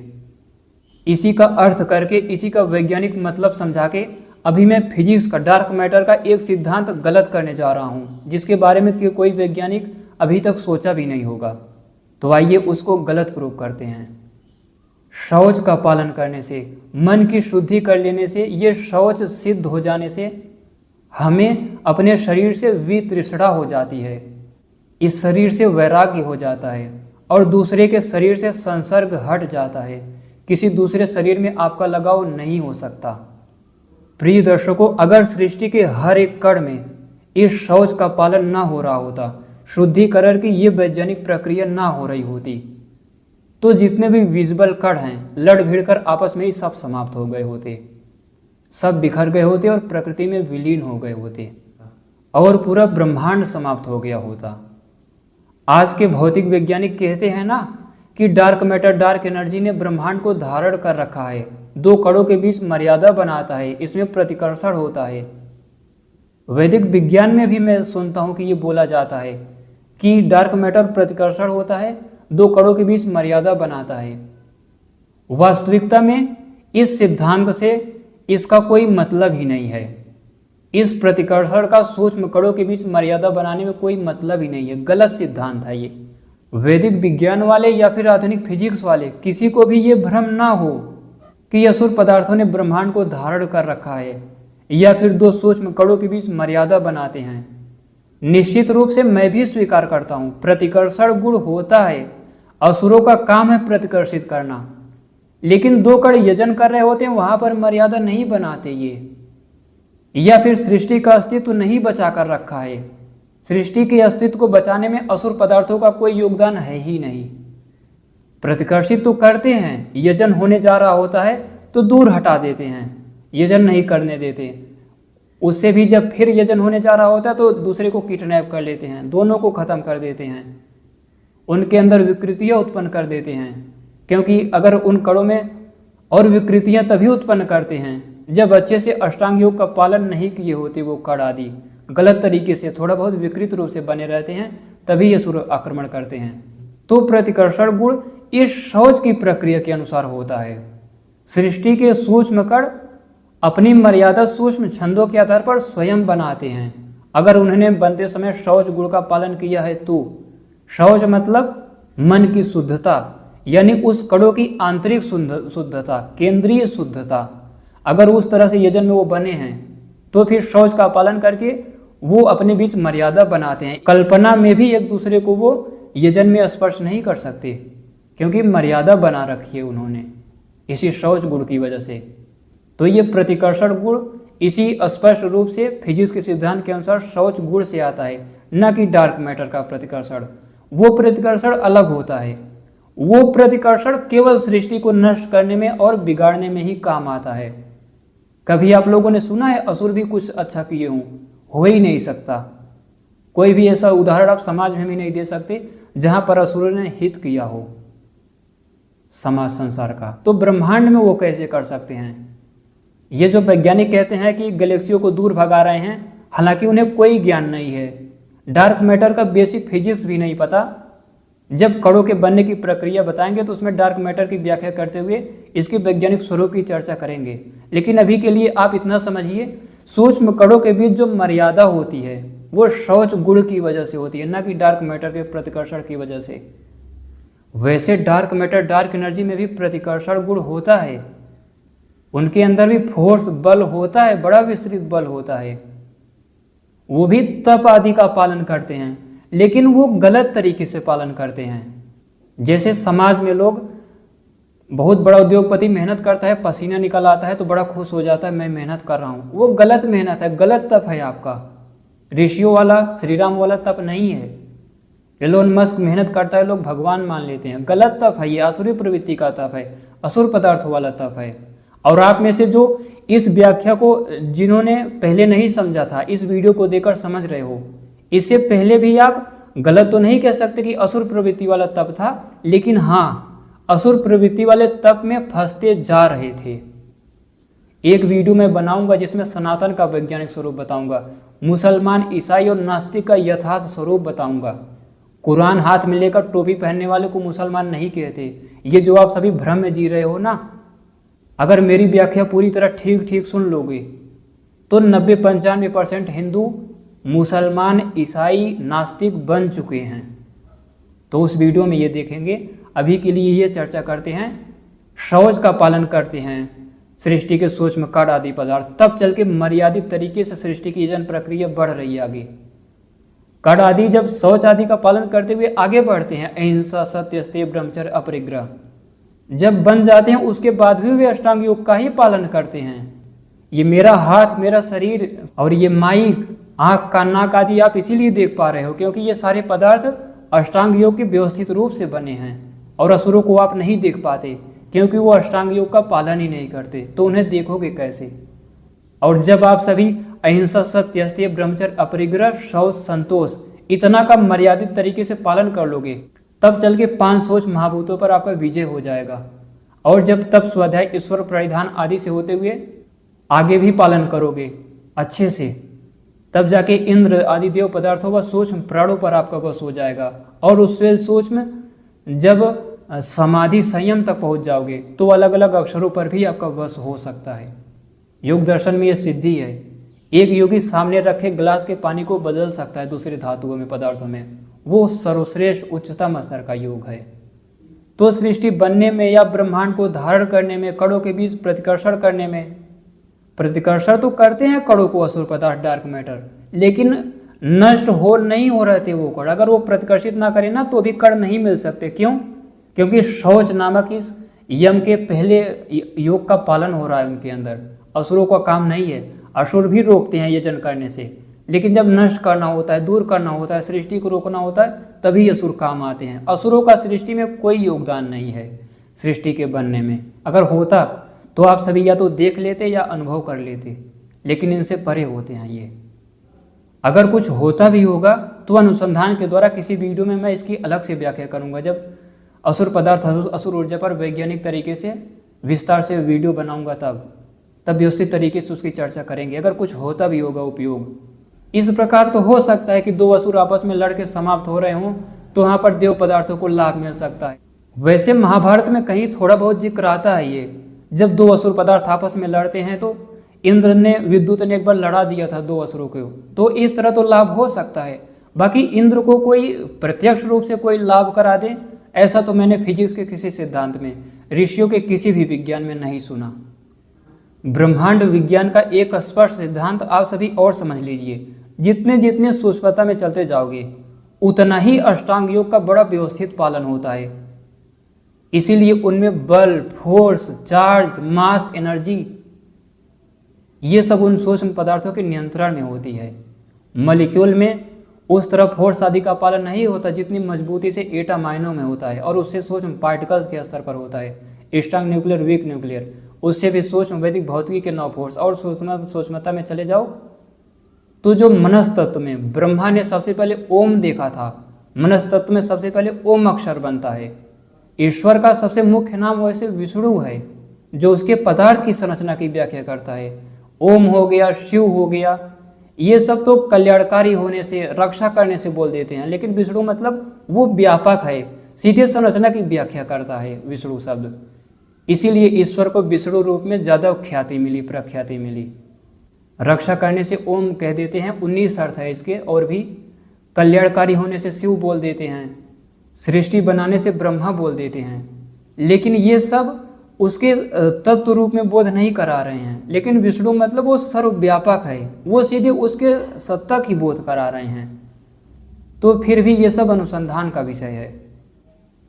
इसी का अर्थ करके, इसी का वैज्ञानिक मतलब समझा के अभी मैं फिजिक्स का, डार्क मैटर का एक सिद्धांत गलत करने जा रहा हूँ, जिसके बारे में कोई वैज्ञानिक अभी तक सोचा भी नहीं होगा। तो आइए उसको गलत प्रूव करते हैं। शौच का पालन करने से, मन की शुद्धि कर लेने से, ये शौच सिद्ध हो जाने से हमें अपने शरीर से वितृष्णा हो जाती है, इस शरीर से वैराग्य हो जाता है और दूसरे के शरीर से संसर्ग हट जाता है। किसी दूसरे शरीर में आपका लगाव नहीं हो सकता। प्रिय दर्शकों, अगर सृष्टि के हर एक कण में इस शौच का पालन ना हो रहा होता, शुद्धिकरण की ये वैज्ञानिक प्रक्रिया ना हो रही होती, तो जितने भी विजिबल कण हैं लड़ भिड़ कर आपस में ही सब समाप्त हो गए होते, सब बिखर गए होते और प्रकृति में विलीन हो गए होते और पूरा ब्रह्मांड समाप्त हो गया होता। आज के भौतिक वैज्ञानिक कहते हैं ना कि डार्क मैटर, डार्क एनर्जी ने ब्रह्मांड को धारण कर रखा है, दो कणों के बीच मर्यादा बनाता है, इसमें प्रतिकर्षण होता है। वैदिक विज्ञान में भी मैं सुनता हूं कि ये बोला जाता है कि डार्क मैटर प्रतिकर्षण होता है, दो कणों के बीच मर्यादा बनाता है। वास्तविकता में इस सिद्धांत से इसका कोई मतलब ही नहीं है। इस प्रतिकर्षण का सूक्ष्म कणों के बीच मर्यादा बनाने में कोई मतलब ही नहीं है, गलत सिद्धांत है ये। वैदिक विज्ञान वाले या फिर आधुनिक फिजिक्स वाले, किसी को भी ये भ्रम ना हो कि असुर पदार्थों ने ब्रह्मांड को धारण कर रखा है या फिर दो सूक्ष्म कणों के बीच मर्यादा बनाते हैं। निश्चित रूप से मैं भी स्वीकार करता हूं, प्रतिकर्षण गुण होता है, असुरों का काम है प्रतिकर्षित करना, लेकिन दो कण यजन कर रहे होते हैं, वहां पर मर्यादा नहीं बनाते ये, या फिर सृष्टि का अस्तित्व नहीं बचा कर रखा है। सृष्टि के अस्तित्व को बचाने में असुर पदार्थों का कोई योगदान है ही नहीं। प्रतिकर्षित तो करते हैं, यजन होने जा रहा होता है तो दूर हटा देते हैं, यजन नहीं करने देते। उससे भी जब फिर यजन होने जा रहा होता है तो दूसरे को किडनैप कर लेते हैं, दोनों को खत्म कर देते हैं, उनके अंदर विकृतियां उत्पन्न कर देते हैं। क्योंकि अगर उन कणों में और विकृतियां तभी उत्पन्न करते हैं जब अच्छे से अष्टांग योग का पालन नहीं किए होते, वो कण आदि गलत तरीके से थोड़ा बहुत विकृत रूप से बने रहते हैं, तभी असुर आक्रमण करते हैं। तो प्रतिकर्षण गुण इस शौच की प्रक्रिया के अनुसार होता है। सृष्टि के सूक्ष्म कण अपनी मर्यादा सूक्ष्म छंदों के आधार पर स्वयं बनाते हैं। अगर उन्होंने बनते समय शौच गुण का पालन किया है तो शौच मतलब मन की शुद्धता, यानी उस कणों की आंतरिक शुद्धता, केंद्रीय शुद्धता। अगर उस तरह से यजन में वो बने हैं तो फिर शौच का पालन करके वो अपने बीच मर्यादा बनाते हैं। कल्पना में भी एक दूसरे को वो यजन में स्पर्श नहीं कर सकते, क्योंकि मर्यादा बना रखी है उन्होंने इसी शौच गुण की वजह से। तो ये प्रतिकर्षण गुण इसी स्पष्ट रूप से फिजिक्स के सिद्धांत के अनुसार शौच गुण से आता है, न कि डार्क मैटर का प्रतिकर्षण। वो प्रतिकर्षण अलग होता है, वो प्रतिकर्षण केवल सृष्टि को नष्ट करने में और बिगाड़ने में ही काम आता है। कभी आप लोगों ने सुना है असुर भी कुछ अच्छा किए हों? हो ही नहीं सकता। कोई भी ऐसा उदाहरण आप समाज में भी नहीं दे सकते जहां पर असुरों ने हित किया हो समाज संसार का। तो ब्रह्मांड में वो कैसे कर सकते हैं? ये जो वैज्ञानिक कहते हैं कि गैलेक्सियों को दूर भगा रहे हैं, हालांकि उन्हें कोई ज्ञान नहीं है, डार्क मैटर का बेसिक फिजिक्स भी नहीं पता। जब कणों के बनने की प्रक्रिया बताएंगे तो उसमें डार्क मैटर की व्याख्या करते हुए इसके वैज्ञानिक स्वरूप की चर्चा करेंगे। लेकिन अभी के लिए आप इतना समझिए, सूक्ष्म कणों के बीच जो मर्यादा होती है वो शौच गुण की वजह से होती है, ना कि डार्क मैटर के प्रतिकर्षण की वजह से। वैसे डार्क मैटर, डार्क एनर्जी में भी प्रतिकर्षण गुण होता है, उनके अंदर भी फोर्स बल होता है, बड़ा विस्तृत बल होता है। वो भी तप आदि का पालन करते हैं, लेकिन वो गलत तरीके से पालन करते हैं। जैसे समाज में लोग, बहुत बड़ा उद्योगपति मेहनत करता है, पसीना निकल आता है तो बड़ा खुश हो जाता है, मैं मेहनत कर रहा हूँ। वो गलत मेहनत है, गलत तप है आपका। ऋषियों वाला, श्री राम वाला तप नहीं है। एलोन मस्क मेहनत करता है, लोग भगवान मान लेते हैं, गलत तप है ये, आसुरी प्रवृत्ति का तप है, असुर पदार्थों वाला तप है। और आप में से जो इस व्याख्या को जिन्होंने पहले नहीं समझा था, इस वीडियो को देखकर समझ रहे हो, इससे पहले भी आप गलत तो नहीं कह सकते कि असुर प्रवृत्ति वाला तप था, लेकिन हाँ, असुर प्रवृत्ति वाले तप में फंसते जा रहे थे। एक वीडियो मैं बनाऊंगा जिसमें सनातन का वैज्ञानिक स्वरूप बताऊंगा, मुसलमान, ईसाई और नास्तिक का यथार्थ स्वरूप बताऊंगा। कुरान हाथ में लेकर टोपी पहनने वाले को मुसलमान नहीं कहते। ये जो आप सभी भ्रम में जी रहे हो ना, अगर मेरी व्याख्या पूरी तरह ठीक ठीक सुन लोगे तो 90-95% हिंदू मुसलमान, ईसाई, नास्तिक बन चुके हैं। तो उस वीडियो में ये देखेंगे। अभी के लिए ये चर्चा करते हैं शौच का पालन करते हैं सृष्टि के सूक्ष्म कण आदि पदार्थ, तब चल के मर्यादित तरीके से सृष्टि की जन प्रक्रिया बढ़ रही है आगे। कण आदि जब शौच आदि का पालन करते हुए आगे बढ़ते हैं, अहिंसा, सत्य, अस्तेय, ब्रह्मचर्य, अपरिग्रह जब बन जाते हैं, उसके बाद भी वे अष्टांग योग का ही पालन करते हैं। ये मेरा हाथ, मेरा शरीर और ये माइक, आँख, कान, नाक आदि आप इसीलिए देख पा रहे हो क्योंकि ये सारे पदार्थ अष्टांग योग के व्यवस्थित रूप से बने हैं। और असुरों को आप नहीं देख पाते क्योंकि वो अष्टांग योग का पालन ही नहीं करते, तो उन्हें देखोगे कैसे। और जब आप सभी अहिंसा, सत्य, अस्तेय, ब्रह्मचर्य, अपरिग्रह, शौच, संतोष इतना का मर्यादित तरीके से पालन कर लोगे, तब चल के 5 सोच महाभूतों पर आपका विजय हो जाएगा। और जब तब स्वाध्याय, ईश्वर परिधान आदि से होते हुए आगे भी पालन करोगे अच्छे से, तब जाके इंद्र आदि देव पदार्थों व सूक्ष्म प्राणों पर आपका वश हो जाएगा। और उससे सूक्ष्म जब समाधि संयम तक पहुंच जाओगे तो अलग अलग अक्षरों पर भी आपका वश हो सकता है। योग दर्शन में यह सिद्धि है। एक योगी सामने रखे गिलास के पानी को बदल सकता है दूसरे धातुओं में, पदार्थों में। वो सर्वश्रेष्ठ उच्चतम स्तर का योग है। तो सृष्टि बनने में या ब्रह्मांड को धारण करने में, कणों के बीच प्रतिकर्षण करने में, प्रतिकर्षण तो करते हैं कणों को असुर पदार्थ, डार्क मैटर, लेकिन नष्ट नहीं हो रहे थे वो कण। अगर वो प्रतिकर्षित ना करे ना तो भी कण नहीं मिल सकते। क्यों? क्योंकि शौच नामक इस यम के पहले योग का पालन हो रहा है उनके अंदर। असुरों का काम नहीं है, असुर भी रोकते हैं यजन करने से, लेकिन जब नष्ट करना होता है, दूर करना होता है, सृष्टि को रोकना होता है, तभी असुर काम आते हैं। असुरों का सृष्टि में कोई योगदान नहीं है सृष्टि के बनने में। अगर होता तो आप सभी या तो देख लेते या अनुभव कर लेते, लेकिन इनसे परे होते हैं ये। अगर कुछ होता भी होगा तो अनुसंधान के द्वारा किसी वीडियो में मैं इसकी अलग से व्याख्या करूंगा। जब असुर पदार्थ, असुर ऊर्जा पर वैज्ञानिक तरीके से विस्तार से वीडियो बनाऊंगा तब व्यवस्थित तरीके से उसकी चर्चा करेंगे। अगर कुछ होता भी होगा उपयोग, इस प्रकार तो हो सकता है कि 2 असुर आपस में लड़के समाप्त हो रहे हों तो वहाँ पर देव पदार्थों को लाभ मिल सकता है। वैसे महाभारत में कहीं थोड़ा बहुत जिक्र आता है ये, जब 2 असुर पदार्थ आपस में लड़ते हैं तो इंद्र ने, विद्युत ने एक बार लड़ा दिया था 2 असुरों को, तो इस तरह तो लाभ हो सकता है। बाकी इंद्र को कोई प्रत्यक्ष रूप से कोई लाभ करा दे, ऐसा तो मैंने फिजिक्स के किसी सिद्धांत में, ऋषियों के किसी भी विज्ञान में नहीं सुना। ब्रह्मांड विज्ञान का एक स्पष्ट सिद्धांत आप सभी और समझ लीजिए, जितने जितने सूक्ष्मता में चलते जाओगे उतना ही अष्टांग योग का बड़ा व्यवस्थित पालन होता है। इसीलिए उनमें बल, फोर्स, चार्ज, मास, एनर्जी, ये सब उन सूक्ष्म पदार्थों के नियंत्रण में होती है। मॉलिक्यूल में उस तरह फोर्स आदि का पालन नहीं होता जितनी मजबूती से एटम आयनों में होता है, और उससे सूक्ष्म पार्टिकल्स के स्तर पर होता है। स्ट्रांग न्यूक्लियर, वीक न्यूक्लियर, उससे भी सूक्ष्म वैदिक भौतिकी के 9 फोर्स। और सूक्ष्मता में चले जाओ तो जो मनस तत्व में ब्रह्मा ने सबसे पहले ओम देखा था, मनस तत्व में सबसे पहले ओम अक्षर बनता है। ईश्वर का सबसे मुख्य नाम वैसे विष्णु है, जो उसके पदार्थ की संरचना की व्याख्या करता है। ओम हो गया, शिव हो गया, ये सब तो कल्याणकारी होने से, रक्षा करने से बोल देते हैं, लेकिन विष्णु मतलब वो व्यापक है, सीधे संरचना की व्याख्या करता है विष्णु शब्द। इसीलिए ईश्वर को विष्णु रूप में ज्यादा ख्याति मिली, प्रख्याति मिली। रक्षा करने से ओम कह देते हैं, 19 अर्थ है इसके, और भी कल्याणकारी होने से शिव बोल देते हैं, सृष्टि बनाने से ब्रह्मा बोल देते हैं। लेकिन ये सब उसके तत्व रूप में बोध नहीं करा रहे हैं। लेकिन विष्णु मतलब वो सर्वव्यापक है, वो सीधे उसके सत्ता की बोध करा रहे हैं। तो फिर भी ये सब अनुसंधान का विषय है।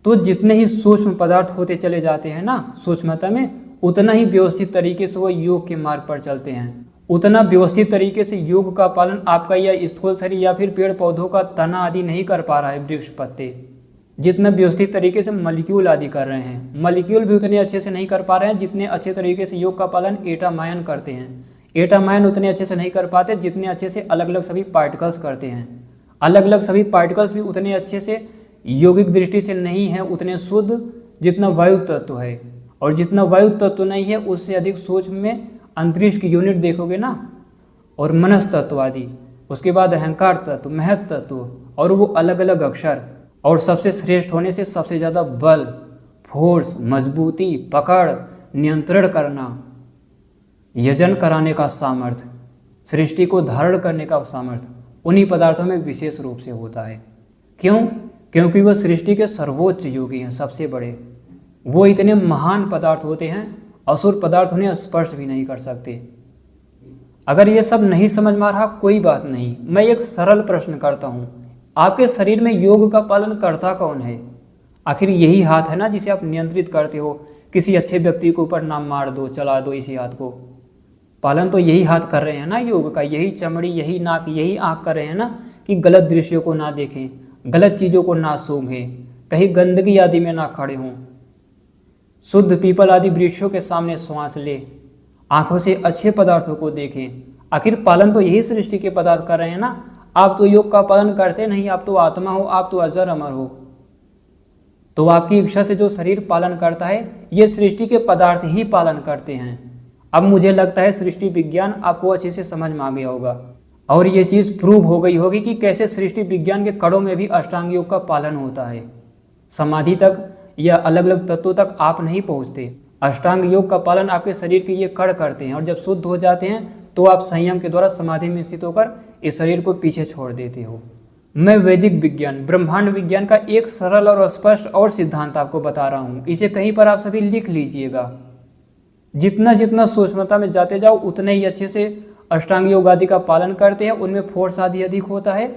तो जितने ही सूक्ष्म पदार्थ होते चले जाते हैं ना सूक्ष्मता में, उतना ही व्यवस्थित तरीके से वो योग के मार्ग पर चलते हैं। उतना व्यवस्थित तरीके से योग का पालन आपका या स्थूल शरीर या फिर पेड़ पौधों का तना आदि नहीं कर पा रहा है, वृक्ष पत्ते, जितना व्यवस्थित तरीके से मॉलिक्यूल आदि कर रहे हैं। मॉलिक्यूल भी उतने अच्छे से नहीं कर पा रहे हैं जितने अच्छे तरीके से योग का पालन एटम आयन करते हैं। एटम आयन उतने अच्छे से नहीं कर पाते जितने अच्छे से अलग अलग सभी पार्टिकल्स करते हैं। अलग अलग सभी पार्टिकल्स भी उतने अच्छे से यौगिक दृष्टि से नहीं है उतने शुद्ध जितना वायु तत्व है, और जितना वायु तत्व नहीं है उससे अधिक सूक्ष्म में अंतरिक्ष की यूनिट देखोगे ना, और मनस तत्व आदि, उसके बाद अहंकार तत्व, महत तत्व, और वो अलग अलग अक्षर, और सबसे श्रेष्ठ होने से सबसे ज़्यादा बल, फोर्स, मजबूती, पकड़, नियंत्रण करना, यजन कराने का सामर्थ्य, सृष्टि को धारण करने का सामर्थ्य उन्हीं पदार्थों में विशेष रूप से होता है। क्यों? क्योंकि वह सृष्टि के सर्वोच्च योगी हैं, सबसे बड़े। वो इतने महान पदार्थ होते हैं, असुर पदार्थ उन्हें स्पर्श भी नहीं कर सकते। अगर ये सब नहीं समझ में आ रहा, कोई बात नहीं, मैं एक सरल प्रश्न करता हूँ, आपके शरीर में योग का पालन करता कौन है? आखिर यही हाथ है ना जिसे आप नियंत्रित करते हो। किसी अच्छे व्यक्ति के ऊपर नाम मार दो, चला दो इसी हाथ को। पालन तो यही हाथ कर रहे हैं ना योग का, यही चमड़ी, यही नाक, यही आँख कर रहे हैं ना कि गलत दृश्यों को ना देखें, गलत चीज़ों को ना सूंघें, कहीं गंदगी आदि में ना खड़े हों, शुद्ध पीपल आदि वृक्षों के सामने श्वास ले, आंखों से अच्छे पदार्थों को देखें। आखिर पालन तो यही सृष्टि के पदार्थ कर रहे हैं ना। आप तो योग का पालन करते नहीं, आप तो आत्मा हो, आप तो अजर अमर हो। तो आपकी इच्छा से जो शरीर पालन करता है, ये सृष्टि के पदार्थ ही पालन करते हैं। अब मुझे लगता है सृष्टि विज्ञान आपको अच्छे से समझ में आ गया होगा और ये चीज़ प्रूव हो गई होगी कि कैसे सृष्टि विज्ञान के कड़ों में भी अष्टांग योग का पालन होता है। समाधि तक या अलग अलग तत्वों तक आप नहीं पहुंचते, अष्टांग योग का पालन आपके शरीर के ये कड़ करते हैं और जब शुद्ध हो जाते हैं तो आप संयम के द्वारा समाधि में स्थित होकर इस शरीर को पीछे छोड़ देते हो। मैं वैदिक विज्ञान, ब्रह्मांड विज्ञान का एक सरल और स्पष्ट और सिद्धांत आपको बता रहा हूँ। इसे कहीं पर आप सभी लिख लीजिएगा। जितना जितना सूक्ष्मता में जाते जाओ उतने ही अच्छे से अष्टांग योग आदि का पालन करते हैं, उनमें फोर्स आदि अधिक होता है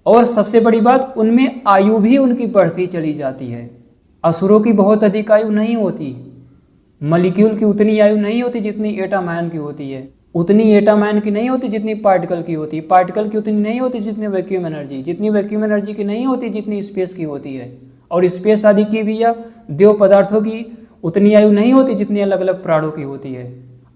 और सबसे बड़ी बात, उनमें आयु भी उनकी बढ़ती चली जाती है। असुरों की बहुत अधिक आयु नहीं होती, मॉलिक्यूल की उतनी आयु नहीं होती जितनी एटम आयन की होती है, उतनी एटम आयन की नहीं होती जितनी पार्टिकल की होती है, पार्टिकल की उतनी नहीं होती जितनी वैक्यूम एनर्जी, जितनी वैक्यूम एनर्जी की नहीं होती जितनी स्पेस की होती है, और स्पेस आदि की भी या देव पदार्थों की उतनी आयु नहीं होती जितनी अलग अलग प्राणों की होती है,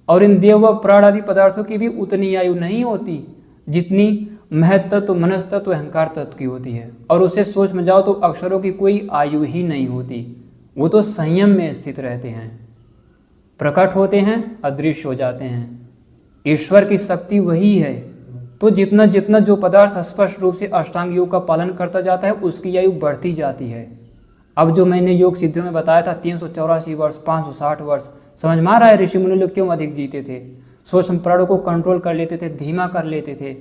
और इन देव व प्राण आदि पदार्थों की भी उतनी आयु नहीं होती जितनी महत्तत्व, मनस्तत्व, अहंकार तत्व की होती है। और उसे सोच में जाओ तो अक्षरों की कोई आयु ही नहीं होती, वो तो संयम में स्थित रहते हैं, प्रकट होते हैं, अदृश्य हो जाते हैं। ईश्वर की शक्ति वही है। तो जितना जितना जो पदार्थ स्पष्ट रूप से अष्टांग योग का पालन करता जाता है उसकी आयु बढ़ती जाती है। अब जो मैंने योग सिद्धियों में बताया था 384 वर्ष, 560 वर्ष, समझ में आ रहा है ऋषि मुनि लोग क्यों अधिक जीते थे? सूक्ष्म प्राणों को कंट्रोल कर लेते थे, धीमा कर लेते थे,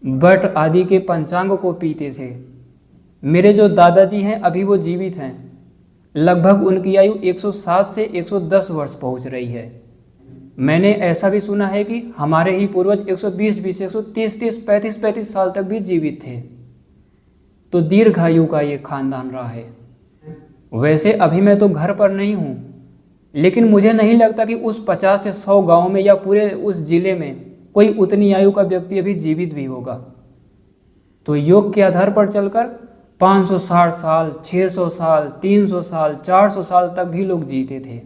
बट आदि के पंचांगों को पीते थे। मेरे जो दादाजी हैं अभी वो जीवित हैं, लगभग उनकी आयु 107 से 110 वर्ष पहुंच रही है। मैंने ऐसा भी सुना है कि हमारे ही पूर्वज 120 से 130 35 साल तक भी जीवित थे। तो दीर्घायु का ये खानदान रहा है। वैसे अभी मैं तो घर पर नहीं हूँ, लेकिन मुझे नहीं लगता कि उस 50 से 100 गाँव में या पूरे उस जिले में कोई उतनी आयु का व्यक्ति अभी जीवित भी होगा। तो योग के आधार पर चलकर 560 साल, 600 साल, 300 साल, 400 साल तक भी लोग जीते थे।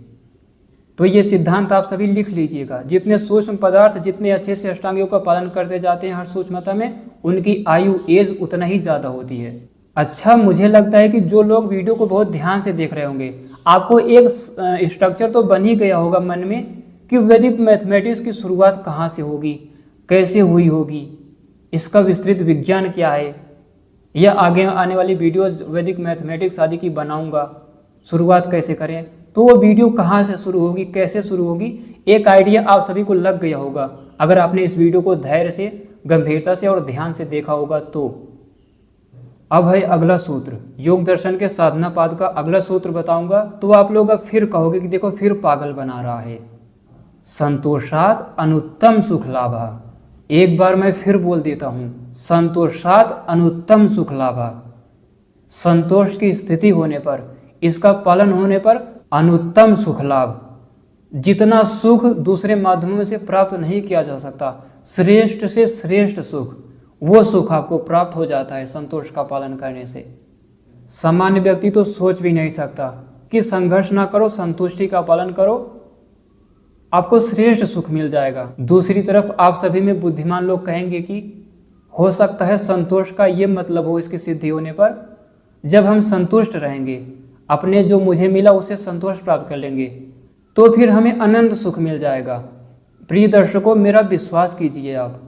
तो ये सिद्धांत आप सभी लिख लीजिएगा। जितने सूक्ष्म पदार्थ जितने अच्छे से अष्टांग योग का पालन करते जाते हैं हर सूक्ष्मता में, उनकी आयु एज उतना ही ज़्यादा होती है। अच्छा, मुझे लगता है कि जो लोग वीडियो को बहुत ध्यान से देख रहे होंगे, आपको एक स्ट्रक्चर तो बन ही गया होगा मन में कि वैदिक मैथमेटिक्स की शुरुआत कहाँ से होगी, कैसे हुई होगी, इसका विस्तृत विज्ञान क्या है, या आगे आने वाली वीडियोज वैदिक मैथमेटिक्स आदि की बनाऊंगा, शुरुआत कैसे करें, तो वो वीडियो कहाँ से शुरू होगी, कैसे शुरू होगी, एक आइडिया आप सभी को लग गया होगा अगर आपने इस वीडियो को धैर्य से, गंभीरता से और ध्यान से देखा होगा। तो अब है अगला सूत्र, योग दर्शन के साधना पाद का अगला सूत्र बताऊंगा। तो आप लोग अब फिर कहोगे कि देखो फिर पागल बना रहा है। संतोषात अनुत्तम सुख लाभा। एक बार मैं फिर बोल देता हूं, संतोषात अनुत्तम सुख लाभा। संतोष की स्थिति होने पर, इसका पालन होने पर अनुत्तम सुख लाभ, जितना सुख दूसरे माध्यमों से प्राप्त नहीं किया जा सकता, श्रेष्ठ से श्रेष्ठ सुख, वो सुख आपको प्राप्त हो जाता है संतोष का पालन करने से। सामान्य व्यक्ति तो सोच भी नहीं सकता कि संघर्ष ना करो, संतुष्टि का पालन करो, आपको श्रेष्ठ सुख मिल जाएगा। दूसरी तरफ आप सभी में बुद्धिमान लोग कहेंगे कि हो सकता है संतोष का ये मतलब हो इसकी सिद्धि होने पर, जब हम संतुष्ट रहेंगे, अपने जो मुझे मिला उससे संतोष प्राप्त कर लेंगे, तो फिर हमें अनंत सुख मिल जाएगा। प्रिय दर्शकों, मेरा विश्वास कीजिए आप,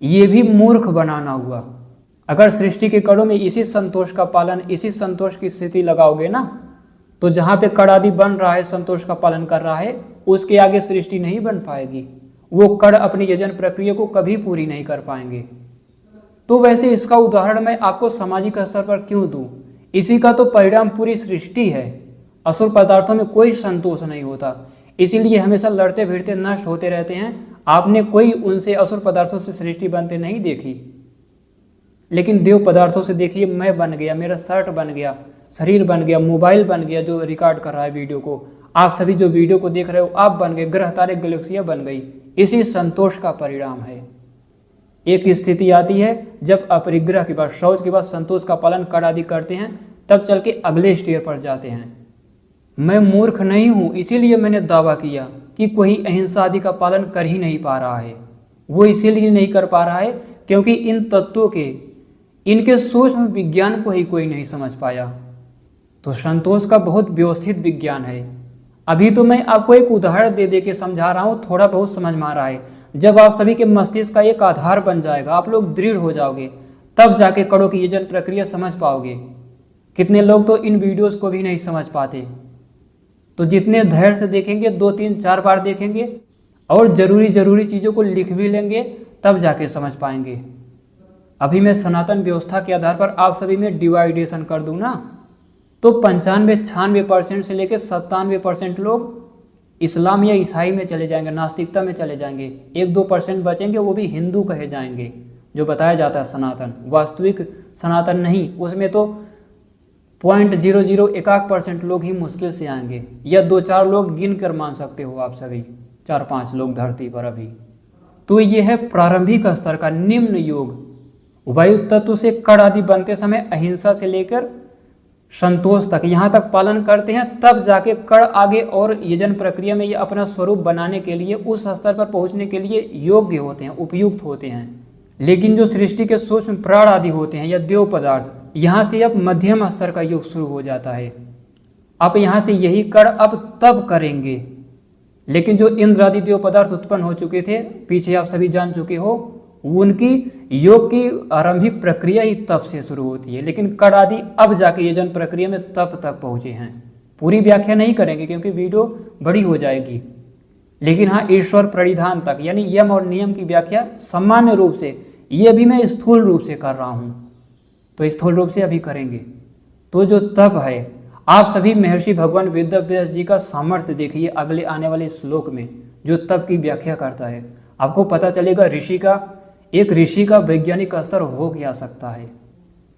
ये भी मूर्ख बनाना हुआ। अगर सृष्टि के कड़ों में इसी संतोष का पालन, इसी संतोष की स्थिति लगाओगे ना, तो जहाँ पे कड़ आदि बन रहा है, संतोष का पालन कर रहा है, उसके आगे सृष्टि नहीं बन पाएगी। वो कड़ अपनी यजन प्रक्रिया को कभी पूरी नहीं कर पाएंगे। तो वैसे इसका उदाहरण मैं आपको सामाजिक स्तर पर क्यों दूं? इसी का तो परिणाम पूरी सृष्टि है। असुर पदार्थों में कोई संतोष नहीं होता, इसीलिए हमेशा लड़ते भिड़ते नष्ट होते रहते हैं। आपने कोई उनसे असुर पदार्थों से सृष्टि बनते नहीं देखी, लेकिन देव पदार्थों से देखिए, मैं बन गया, मेरा शर्ट बन गया, शरीर बन गया, मोबाइल बन गया जो रिकॉर्ड कर रहा है वीडियो को, आप सभी जो वीडियो को देख रहे हो आप बन गए, ग्रह तारे गैलेक्सियां बन गई। इसी संतोष का परिणाम है। एक स्थिति आती है जब अपरिग्रह के बाद, शौच के बाद संतोष का पालन कर आदि करते हैं, तब चल के अगले स्टेज पर जाते हैं। मैं मूर्ख नहीं हूं, इसीलिए मैंने दावा किया कि कोई अहिंसा आदि का पालन कर ही नहीं पा रहा है। वो इसीलिए नहीं कर पा रहा है क्योंकि इन तत्वों के, इनके सूक्ष्म विज्ञान को ही कोई नहीं समझ पाया। तो संतोष का बहुत व्यवस्थित विज्ञान है। अभी तो मैं आपको एक उदाहरण दे दे के समझा रहा हूँ, थोड़ा बहुत समझ में आ रहा है। जब आप सभी के मस्तिष्क का एक आधार बन जाएगा, आप लोग दृढ़ हो जाओगे, तब जाके कड़ों की यजन प्रक्रिया समझ पाओगे। कितने लोग तो इन वीडियोस को भी नहीं समझ पाते। तो जितने धैर्य से देखेंगे, 2 3 4 बार देखेंगे और जरूरी चीज़ों को लिख भी लेंगे, तब जाके समझ पाएंगे। अभी मैं सनातन व्यवस्था के आधार पर आप सभी में डिवाइडेशन कर दूं ना, तो 95-96% से लेकर 97% लोग इस्लाम या ईसाई में चले जाएंगे, नास्तिकता में चले जाएंगे। 1-2% बचेंगे, वो भी हिंदू कहे जाएंगे, जो बताया जाता है सनातन। वास्तविक सनातन नहीं, उसमें तो 0.0001% लोग ही मुश्किल से आएंगे, या 2-4 लोग गिन कर मान सकते हो आप सभी, 4-5 लोग धरती पर अभी। तो ये है प्रारंभिक स्तर का निम्न योग। वायु तत्व से कण आदि बनते समय अहिंसा से लेकर संतोष तक, यहाँ तक पालन करते हैं, तब जाके कण आगे और यजन प्रक्रिया में ये अपना स्वरूप बनाने के लिए, उस स्तर पर पहुँचने के लिए योग्य होते हैं, उपयुक्त होते हैं। लेकिन जो सृष्टि के सूक्ष्म प्राण आदि होते हैं या देव पदार्थ, यहाँ से अब मध्यम स्तर का योग शुरू हो जाता है। आप यहाँ से यही कण अब तब करेंगे। लेकिन जो इंद्र आदि देव पदार्थ उत्पन्न हो चुके थे, पीछे आप सभी जान चुके हो, उनकी योग की आरंभिक प्रक्रिया ही तब से शुरू होती है। लेकिन कण आदि अब जाके यजन प्रक्रिया में तब तक पहुँचे हैं। पूरी व्याख्या नहीं करेंगे क्योंकि वीडियो बड़ी हो जाएगी। लेकिन हाँ, ईश्वर प्रणिधान तक यानी यम और नियम की व्याख्या सामान्य रूप से, ये अभी मैं स्थूल रूप से कर रहा हूँ, तो स्थूल रूप से अभी करेंगे। तो जो तप है, आप सभी महर्षि भगवान वेदव्यास जी का सामर्थ्य देखिए अगले आने वाले श्लोक में, जो तप की व्याख्या करता है। आपको पता चलेगा एक ऋषि का वैज्ञानिक स्तर हो क्या सकता है।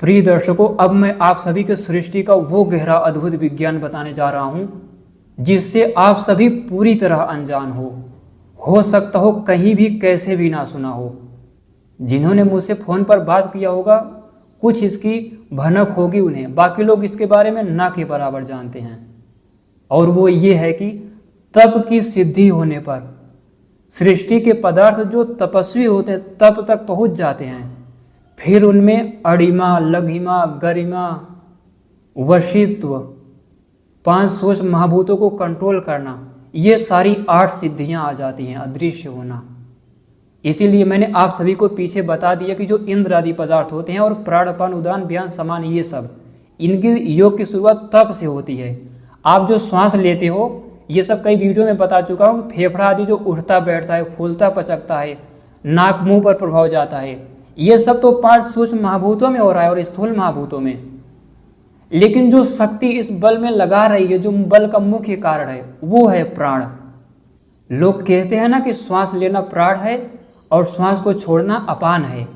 प्रिय दर्शकों, अब मैं आप सभी के सृष्टि का वो गहरा अद्भुत विज्ञान बताने जा रहा हूँ जिससे आप सभी पूरी तरह अनजान हो सकता हो कहीं भी कैसे भी ना सुना हो। जिन्होंने मुझसे फोन पर बात किया होगा, कुछ इसकी भनक होगी उन्हें, बाकी लोग इसके बारे में ना के बराबर जानते हैं। और वो ये है कि तप की सिद्धि होने पर सृष्टि के पदार्थ जो तपस्वी होते हैं तप तक पहुंच जाते हैं। फिर उनमें अड़िमा, लघिमा, गरिमा, वशित्व, 5 सूक्ष्म महाभूतों को कंट्रोल करना, ये सारी 8 सिद्धियां आ जाती हैं। अदृश्य होना, इसीलिए मैंने आप सभी को पीछे बता दिया कि जो इंद्र आदि पदार्थ होते हैं और प्राणपान, उदान, व्यान, समान, ये सब, इनकी योग की शुरुआत तप से होती है। आप जो श्वास लेते हो, ये सब कई वीडियो में बता चुका हूँ कि फेफड़ा आदि जो उठता बैठता है, फूलता पचकता है, नाक मुंह पर प्रभाव जाता है, ये सब तो 5 सूक्ष्म महाभूतों में हो रहा है और स्थूल महाभूतों में। लेकिन जो शक्ति इस बल में लगा रही है, जो बल का मुख्य कारण है, वो है प्राण। लोग कहते हैं ना कि श्वास लेना प्राण है और श्वास को छोड़ना अपान है।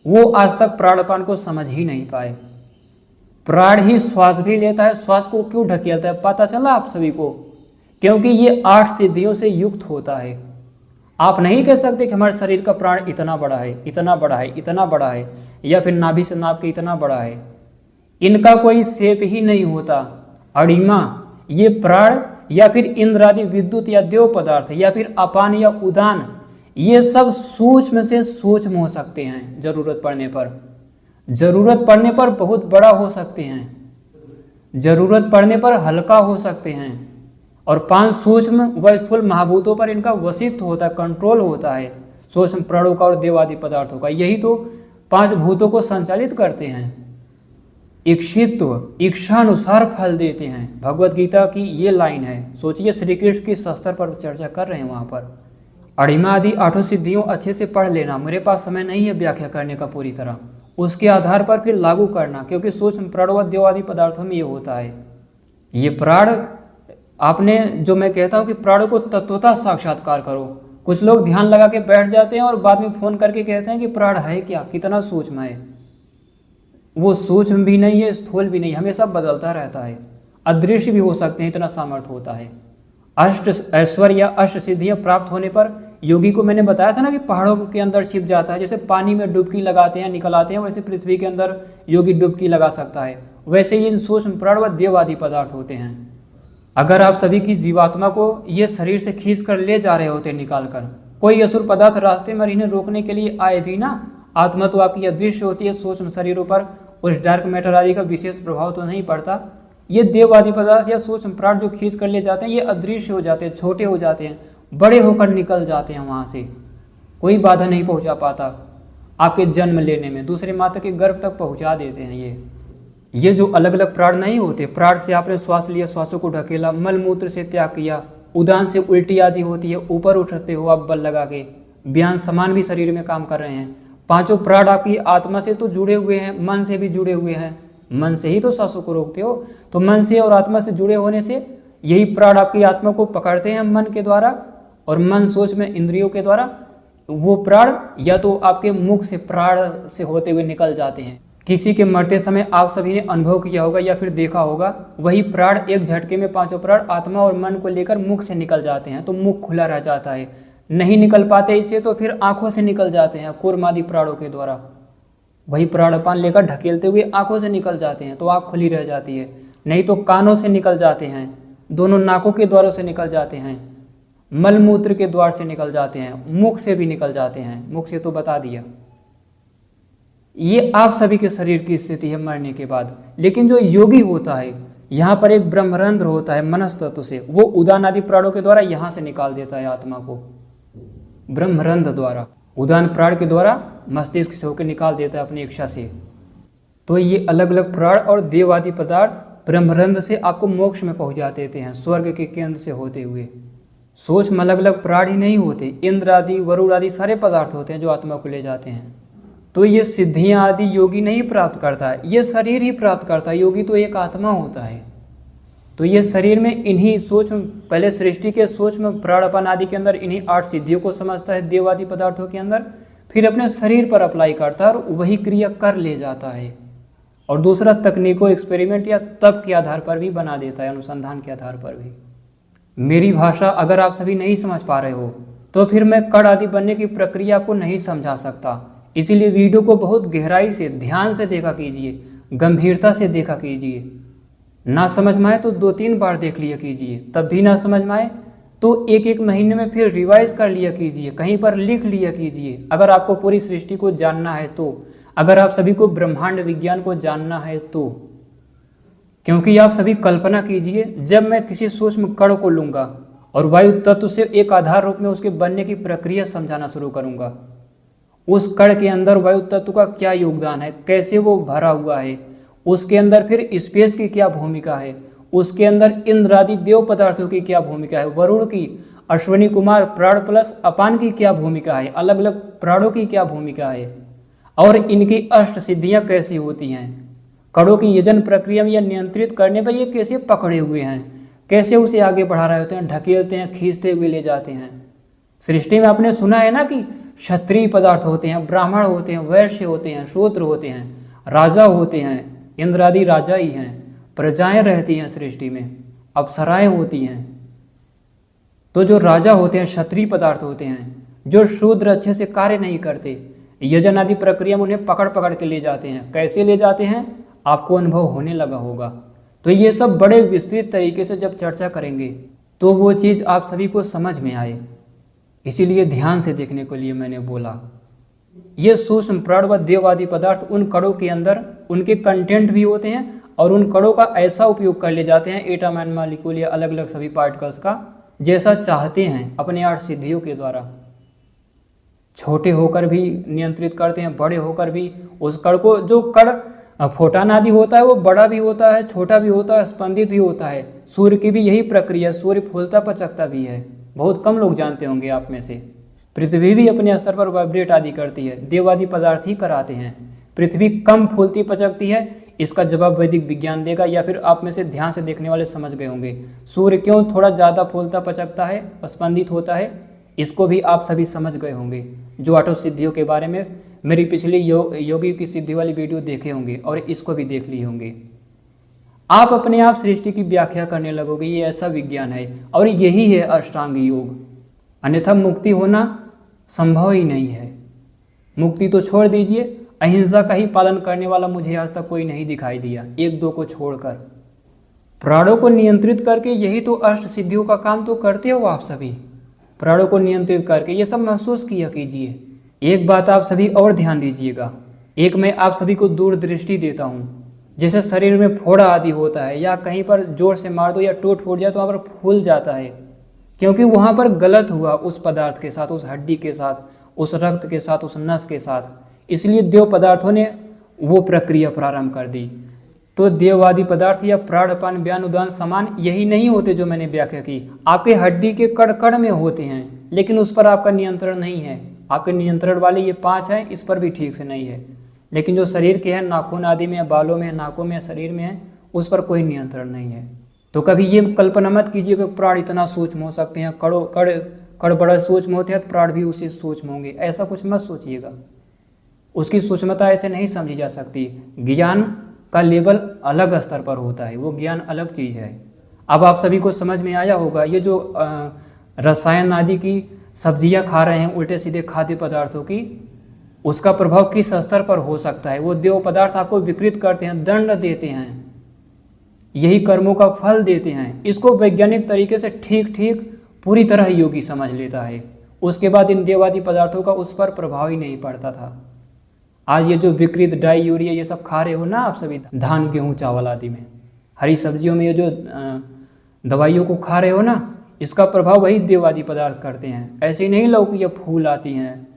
वो आज तक प्राण अपान को समझ ही नहीं पाए। प्राण ही श्वास भी लेता है, श्वास को क्यों ढकेलता है, पता चला आप सभी को? क्योंकि ये 8 सिद्धियों से युक्त होता है। आप नहीं कह सकते कि हमारे शरीर का प्राण इतना बड़ा है, इतना बड़ा है, इतना बड़ा है, या फिर नाभि से नाप के इतना बड़ा है। इनका कोई शेप ही नहीं होता। अड़िमा, ये प्राण या फिर इंद्र आदि विद्युत या देव पदार्थ या फिर अपान या उदान, ये सब सूक्ष्म से सूक्ष्म हो सकते हैं। जरूरत पड़ने पर बहुत बड़ा हो सकते हैं, जरूरत पड़ने पर हल्का हो सकते हैं। और 5 सूक्ष्म व स्थूल महाभूतों पर इनका वशित्व होता है, कंट्रोल होता है, सूक्ष्म प्राणों का और देवादि पदार्थों का। यही तो 5 भूतों को संचालित करते हैं। इक्षित्व, इच्छानुसार फल देते हैं। भगवत गीता की ये लाइन है। सोचिए श्री कृष्ण किस स्तर पर चर्चा कर रहे हैं वहाँ पर। अड़िमा आदि 8 सिद्धियों अच्छे से पढ़ लेना, मेरे पास समय नहीं है व्याख्या करने का पूरी तरह। उसके आधार पर फिर लागू करना, क्योंकि सूक्ष्म प्राण व देव आदि पदार्थों में ये होता है। ये प्राण आपने, जो मैं कहता हूँ कि प्राण को तत्वतः साक्षात्कार करो। कुछ लोग ध्यान लगा के बैठ जाते हैं और बाद में फोन करके कहते हैं कि प्राण है क्या, कितना सूक्ष्म है। वो सूक्ष्म भी नहीं है, स्थूल भी नहीं, हमेशा बदलता रहता है, अदृश्य भी हो सकते हैं, इतना सामर्थ्य होता है। अष्ट ऐश्वर्य या अष्ट सिद्धियां प्राप्त होने पर योगी को मैंने बताया था ना कि पहाड़ों के अंदर छिप जाता है। जैसे पानी में डुबकी लगाते हैं निकल आते हैं, वैसे पृथ्वी के अंदर योगी डुबकी लगा सकता है। वैसे ही इन सूक्ष्म प्राण व देव आदि पदार्थ होते हैं। अगर आप सभी की जीवात्मा को ये शरीर से खींच कर ले जा रहे होते निकाल कर, कोई असुर पदार्थ रास्ते में इन्हें रोकने के लिए आए भी ना, आत्मा तो आपकी अदृश्य होती है, सूक्ष्म शरीरों पर उस डार्क मैटर आदि का विशेष प्रभाव तो नहीं पड़ता। ये देव आदि पदार्थ या सूक्ष्म प्राण जो खींच कर ले जाते हैं, ये अदृश्य हो जाते हैं, छोटे हो जाते हैं, बड़े होकर निकल जाते हैं। वहाँ से कोई बाधा नहीं पहुँचा पाता आपके जन्म लेने में, दूसरे माता के गर्भ तक पहुँचा देते हैं। ये जो अलग अलग प्राण नहीं होते, प्राण से आपने श्वास लिया, श्वासों को ढकेला, मल मूत्र से त्याग किया, उदान से उल्टी आदि होती है, ऊपर उठते हो आप बल लगा के, बयान समान भी शरीर में काम कर रहे हैं। पांचों प्राण आपकी आत्मा से तो जुड़े हुए हैं, मन से भी जुड़े हुए हैं, मन से ही तो सांसों को रोकते हो। तो मन से और आत्मा से जुड़े होने से यही प्राण आपकी आत्मा को पकड़ते हैं मन के द्वारा, और मन सोच में इंद्रियों के द्वारा। वो प्राण या तो आपके मुख से प्राण से होते हुए निकल जाते हैं। किसी के मरते समय आप सभी ने अनुभव किया होगा या फिर देखा होगा, वही प्राण एक झटके में पांचों प्राण आत्मा और मन को लेकर मुख से निकल जाते हैं, तो मुख खुला रह जाता है। नहीं निकल पाते इससे तो फिर आंखों से निकल जाते हैं, कूर्मादि प्राणों के द्वारा। वही प्राणपान लेकर ढकेलते हुए आंखों से निकल जाते हैं, तो आंख खुली रह जाती है। नहीं तो कानों से निकल जाते हैं, दोनों नाकों के द्वारों से निकल जाते हैं, मलमूत्र के द्वार से निकल जाते हैं, मुख से भी निकल जाते हैं। मुख से तो बता दिया। ये आप सभी के शरीर की स्थिति है मरने के बाद। लेकिन जो योगी होता है, यहाँ पर एक ब्रह्मरंध्र होता है मनस तत्व से, वो उदान आदि प्राणों के द्वारा यहाँ से निकाल देता है आत्मा को, ब्रह्मरंध्र द्वारा, उदान प्राण के द्वारा मस्तिष्क से होकर निकाल देता है अपनी इच्छा से। तो ये अलग अलग प्राण और देव आदि पदार्थ ब्रह्मरंध्र से आपको मोक्ष में पहुंचा देते हैं, स्वर्ग के केंद्र से होते हुए। सूक्ष्म अलग अलग प्राण ही नहीं होते, इंद्र आदि वरुण आदि सारे पदार्थ होते हैं जो आत्मा को ले जाते हैं। तो ये सिद्धियां आदि योगी नहीं प्राप्त करता है, ये शरीर ही प्राप्त करता है। योगी तो एक आत्मा होता है। तो ये शरीर में इन्हीं सूक्ष्म, पहले सृष्टि के सूक्ष्म प्राणपन आदि के अंदर इन्हीं 8 सिद्धियों को समझता है देव आदि पदार्थों के अंदर, फिर अपने शरीर पर अप्लाई करता है और वही क्रिया कर ले जाता है। और दूसरा तकनीकों, एक्सपेरिमेंट या तप के आधार पर भी बना देता है, अनुसंधान के आधार पर भी। मेरी भाषा अगर आप सभी नहीं समझ पा रहे हो तो फिर मैं कण आदि बनने की प्रक्रिया आपको नहीं समझा सकता। इसीलिए वीडियो को बहुत गहराई से, ध्यान से देखा कीजिए, गंभीरता से देखा कीजिए। ना समझ में आए तो 2-3 बार देख लिया कीजिए, तब भी ना समझ में आए तो एक महीने में फिर रिवाइज कर लिया कीजिए, कहीं पर लिख लिया कीजिए। अगर आपको पूरी सृष्टि को जानना है तो, अगर आप सभी को ब्रह्मांड विज्ञान को जानना है तो, क्योंकि आप सभी कल्पना कीजिए, जब मैं किसी सूक्ष्म कण को लूंगा और वायु तत्व से एक आधार रूप में उसके बनने की प्रक्रिया समझाना शुरू करूंगा, उस कण के अंदर वायु तत्व का क्या योगदान है, कैसे वो भरा हुआ है, उसके अंदर फिर स्पेस की क्या भूमिका है, उसके अंदर इंद्र आदि देव पदार्थों की क्या भूमिका है, वरुण की, अश्विनी कुमार प्राण प्लस अपान की क्या भूमिका है, अलग अलग प्राणों की क्या भूमिका है, और इनकी अष्ट सिद्धियां कैसी होती हैं, कणों की यजन प्रक्रिया में या नियंत्रित करने पर ये कैसे पकड़े हुए हैं, कैसे उसे आगे बढ़ा रहे होते हैं, ढकेलते हैं, खींचते हुए ले जाते हैं। सृष्टि में आपने सुना है ना कि क्षत्रिय पदार्थ होते हैं, ब्राह्मण होते हैं, वैश्य होते हैं, शूद्र होते हैं, राजा होते हैं, इंद्र आदि राजा ही हैं, प्रजाएं रहती हैं सृष्टि में, अप्सराएं होती हैं। तो जो राजा होते हैं क्षत्रिय पदार्थ होते हैं, जो शूद्र अच्छे से कार्य नहीं करते, यजन आदि प्रक्रिया में उन्हें पकड़ पकड़ के ले जाते हैं। कैसे ले जाते हैं आपको अनुभव होने लगा होगा। तो ये सब बड़े विस्तृत तरीके से जब चर्चा करेंगे तो वो चीज़ आप सभी को समझ में आए, इसीलिए ध्यान से देखने के लिए मैंने बोला। ये सूक्ष्म प्राण व देव आदि पदार्थ उन कणों के अंदर उनके कंटेंट भी होते हैं और उन कणों का ऐसा उपयोग कर ले जाते हैं, एटम एंड मॉलिक्यूल या अलग अलग सभी पार्टिकल्स का, जैसा चाहते हैं अपने 8 सिद्धियों के द्वारा। छोटे होकर भी नियंत्रित करते हैं, बड़े होकर भी उस कण को, जो कण फोटान आदि होता है वो बड़ा भी होता है, छोटा भी होता है, स्पंदित भी होता है। सूर्य की भी यही प्रक्रिया, सूर्य फूलता पचकता भी है, बहुत कम लोग जानते होंगे आप में से। पृथ्वी भी अपने स्तर पर वाइब्रेट आदि करती है, देव आदि पदार्थ ही कराते हैं। पृथ्वी कम फूलती पचकती है? इसका जवाब वैदिक विज्ञान देगा, या फिर आप में से ध्यान से देखने वाले समझ गए होंगे। सूर्य क्यों थोड़ा ज़्यादा फूलता पचकता है, स्पंदित होता है, इसको भी आप सभी समझ गए होंगे। जो आठों सिद्धियों के बारे में मेरी पिछली योगी की सिद्धि वाली वीडियो देखे होंगे और इसको भी देख लिए होंगे। आप अपने आप सृष्टि की व्याख्या करने लगोगे, ये ऐसा विज्ञान है और यही है अष्टांग योग। अन्यथा मुक्ति होना संभव ही नहीं है। मुक्ति तो छोड़ दीजिए, अहिंसा का ही पालन करने वाला मुझे आज तक कोई नहीं दिखाई दिया, एक दो को छोड़कर। प्राणों को नियंत्रित करके यही तो अष्ट सिद्धियों का काम तो करते हो आप सभी। प्राणों को नियंत्रित करके ये सब महसूस किया कीजिए। एक बात आप सभी और ध्यान दीजिएगा, एक मैं आप सभी को दूरदृष्टि देता हूँ। जैसे शरीर में फोड़ा आदि होता है, या कहीं पर जोर से मार दो या टूट फूट जाए तो वहाँ पर फूल जाता है, क्योंकि वहाँ पर गलत हुआ उस पदार्थ के साथ, उस हड्डी के साथ, उस रक्त के साथ, उस नस के साथ। इसलिए देव पदार्थों ने वो प्रक्रिया प्रारंभ कर दी। तो देववादी पदार्थ या प्राणपान व्यान उदान समान यही नहीं होते जो मैंने व्याख्या की। आपके हड्डी के कण कण में होते हैं, लेकिन उस पर आपका नियंत्रण नहीं है। आपके नियंत्रण वाले ये 5 हैं, इस पर भी ठीक से नहीं है। लेकिन जो शरीर के हैं, नाखून आदि में, बालों में, नाकों में, शरीर में है, उस पर कोई नियंत्रण नहीं है। तो कभी ये कल्पना मत कीजिए कि प्राण इतना सूक्ष्म हो सकते हैं, कड़ बड़ा सूक्ष्म होते हैं, प्राण भी उसी सूक्ष्म होंगे, ऐसा कुछ मत सोचिएगा। उसकी सूक्ष्मता ऐसे नहीं समझी जा सकती। ज्ञान का लेवल अलग स्तर पर होता है, वो ज्ञान अलग चीज़ है। अब आप सभी को समझ में आया होगा, ये जो रसायन आदि की सब्जियां खा रहे हैं, उल्टे सीधे खाद्य पदार्थों की, उसका प्रभाव किस स्तर पर हो सकता है। वो देव पदार्थ आपको विकृत करते हैं, दंड देते हैं, यही कर्मों का फल देते हैं। इसको वैज्ञानिक तरीके से ठीक ठीक पूरी तरह योगी समझ लेता है। उसके बाद इन देवादी पदार्थों का उस पर प्रभाव ही नहीं पड़ता था। आज ये जो विकृत डाई यूरिया ये सब खा रहे हो ना आप सभी, धान गेहूँ चावल आदि में, हरी सब्जियों में ये जो दवाइयों को खा रहे हो ना, इसका प्रभाव वही देववादी पदार्थ करते हैं। ऐसे ही नहीं लौकी या फूल आती हैं,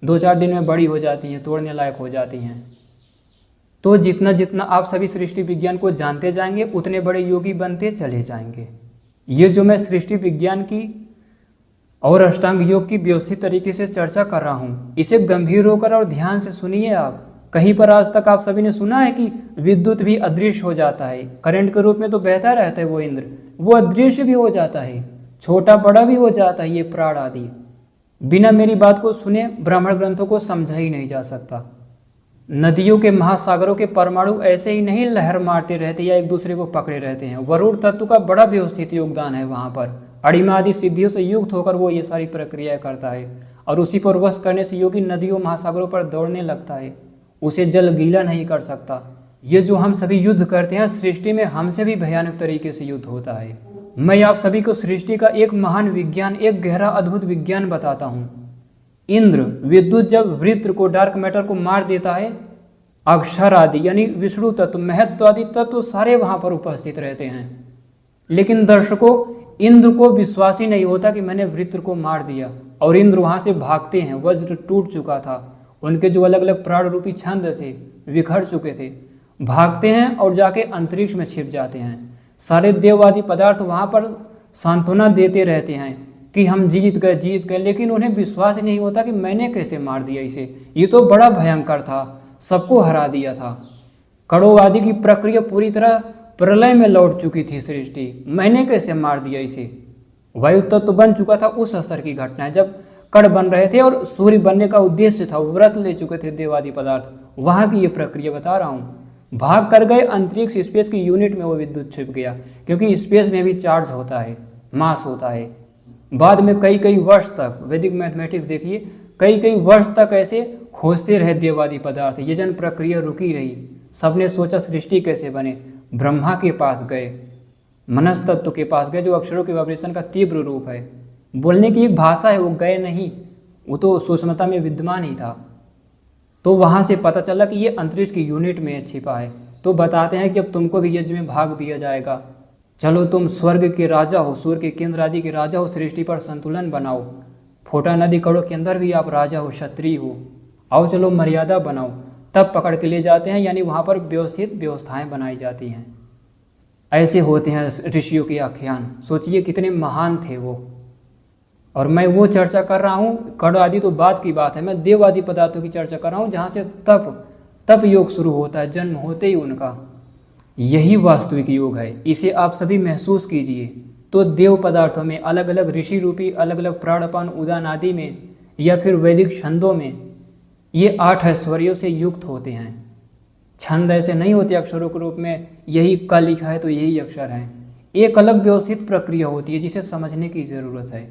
2-4 दिन में बड़ी हो जाती हैं, तोड़ने लायक हो जाती हैं। तो जितना जितना आप सभी सृष्टि विज्ञान को जानते जाएंगे, उतने बड़े योगी बनते चले जाएंगे। ये जो मैं सृष्टि विज्ञान की और अष्टांग योग की व्यवस्थित तरीके से चर्चा कर रहा हूँ, इसे गंभीर होकर और ध्यान से सुनिए आप। कहीं पर आज तक आप सभी ने सुना है कि विद्युत भी अदृश्य हो जाता है? करंट के रूप में तो बहता रहता है वो इंद्र, वो अदृश्य भी हो जाता है, छोटा बड़ा भी हो जाता है। ये प्राण आदि बिना मेरी बात को सुने ब्राह्मण ग्रंथों को समझा ही नहीं जा सकता। नदियों के, महासागरों के परमाणु ऐसे ही नहीं लहर मारते रहते या एक दूसरे को पकड़े रहते हैं। वरुण तत्व का बड़ा व्यवस्थित योगदान है वहाँ पर। अणिमा आदि सिद्धियों से युक्त होकर वो ये सारी प्रक्रिया करता है, और उसी पर वश करने से योगी नदियों महासागरों पर दौड़ने लगता है। उसे जल गीला नहीं कर सकता। ये जो हम सभी युद्ध करते हैं, सृष्टि में हमसे भी भयानक तरीके से युद्ध होता है। मैं आप सभी को सृष्टि का एक महान विज्ञान, एक गहरा अद्भुत विज्ञान बताता हूँ। इंद्र विद्युत जब वृत्र को, डार्क मैटर को मार देता है, अक्षर आदि यानी विष्णु तत्व, महत्व आदि तत्व सारे वहां पर उपस्थित रहते हैं। लेकिन दर्शकों, इंद्र को विश्वास ही नहीं होता कि मैंने वृत्र को मार दिया, और इंद्र वहां से भागते हैं। वज्र टूट चुका था, उनके जो अलग अलग प्राण रूपी छंद थे बिखर चुके थे। भागते हैं और जाके अंतरिक्ष में छिप जाते हैं। सारे देववादी पदार्थ वहां पर सांत्वना देते रहते हैं कि हम जीत गए, लेकिन उन्हें विश्वास ही नहीं होता कि मैंने कैसे मार दिया इसे, ये तो बड़ा भयंकर था, सबको हरा दिया था। कड़ोवादी की प्रक्रिया पूरी तरह प्रलय में लौट चुकी थी सृष्टि, मैंने कैसे मार दिया इसे। वायु तत्व बन चुका था, उस स्तर की घटना है जब कण बन रहे थे और सूर्य बनने का उद्देश्य था, व्रत ले चुके थे देवादी पदार्थ, वहां की ये प्रक्रिया बता रहा हूँ। भाग कर गए अंतरिक्ष, स्पेस की यूनिट में वो विद्युत छिप गया, क्योंकि स्पेस में भी चार्ज होता है, मास होता है। बाद में कई वर्ष तक, वैदिक मैथमेटिक्स देखिए, कई वर्ष तक ऐसे खोजते रहे देववादी पदार्थ। ये जन प्रक्रिया रुकी रही। सबने सोचा सृष्टि कैसे बने, ब्रह्मा के पास गए, मनस तत्व के पास गए, जो अक्षरों के वाइब्रेशन का तीव्र रूप है। बोलने की एक भाषा है, वो गए नहीं, वो तो सूक्ष्मता में विद्यमान ही था। तो वहां से पता चला कि ये अंतरिक्ष की यूनिट में छिपा है। तो बताते हैं कि अब तुमको भी यज्ञ में भाग दिया जाएगा, चलो तुम स्वर्ग के राजा हो, सूर्य के केंद्र आदि के राजा हो, सृष्टि पर संतुलन बनाओ। फोटा नदी कड़ों के अंदर भी आप राजा हो, क्षत्रिय हो, आओ चलो मर्यादा बनाओ। तब पकड़ के ले जाते हैं, यानी वहाँ पर व्यवस्थित व्यवस्थाएं बनाई जाती हैं। ऐसे होते हैं ऋषियों के आख्यान। सोचिए कितने महान थे वो। और मैं वो चर्चा कर रहा हूँ, कड़ आदि तो बात की बात है, मैं देव आदि पदार्थों की चर्चा कर रहा हूँ, जहाँ से तप तब योग शुरू होता है, जन्म होते ही उनका। यही वास्तविक योग है, इसे आप सभी महसूस कीजिए। तो देव पदार्थों में अलग अलग ऋषि रूपी अलग अलग प्राणापान उदान आदि में या फिर वैदिक छंदों में ये 8 ऐश्वर्यों से युक्त होते हैं। छंद ऐसे नहीं होते अक्षरों के रूप में, यही क लिखा है तो यही अक्षर है। एक अलग व्यवस्थित प्रक्रिया होती है जिसे समझने की जरूरत है।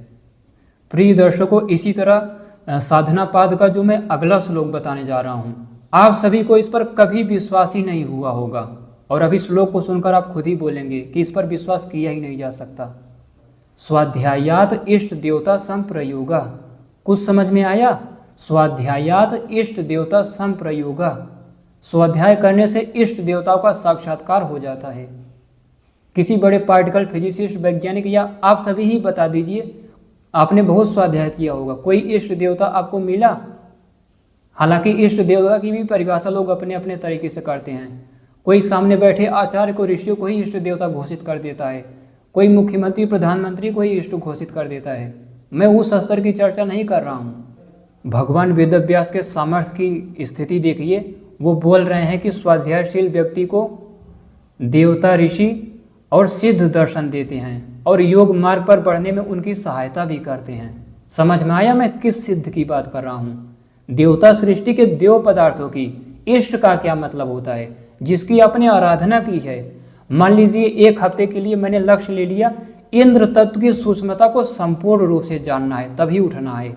प्रिय दर्शकों, इसी तरह साधना पाद का जो मैं अगला श्लोक बताने जा रहा हूँ, आप सभी को इस पर कभी विश्वास ही नहीं हुआ होगा, और अभी श्लोक को सुनकर आप खुद ही बोलेंगे कि इस पर विश्वास किया ही नहीं जा सकता। स्वाध्यायात इष्ट देवता संप्रयोगा, कुछ समझ में आया? स्वाध्यायात इष्ट देवता संप्रयोगा, स्वाध्याय करने से इष्ट देवताओं का साक्षात्कार हो जाता है। किसी बड़े पार्टिकल फिजिसिस्ट वैज्ञानिक या आप सभी ही बता दीजिए, आपने बहुत स्वाध्याय किया होगा, कोई इष्ट देवता आपको मिला? हालांकि इष्ट देवता की भी परिभाषा लोग अपने अपने तरीके से करते हैं। कोई सामने बैठे आचार्य को, ऋषियों को ही इष्ट देवता घोषित कर देता है, कोई मुख्यमंत्री प्रधानमंत्री को ही इष्ट घोषित कर देता है। मैं उस स्तर की चर्चा नहीं कर रहा हूँ। भगवान वेदव्यास के सामर्थ्य की स्थिति देखिए, वो बोल रहे हैं कि स्वाध्यायशील व्यक्ति को देवता, ऋषि और सिद्ध दर्शन देते हैं और योग मार्ग पर बढ़ने में उनकी सहायता भी करते हैं। समझ में आया मैं किस सिद्ध की बात कर रहा हूँ? देवता सृष्टि के देव पदार्थों की। इष्ट का क्या मतलब होता है? जिसकी आपने आराधना की है। मान लीजिए 1 हफ्ते के लिए मैंने लक्ष्य ले लिया, इंद्र तत्व की सूक्ष्मता को संपूर्ण रूप से जानना है, तभी उठना है।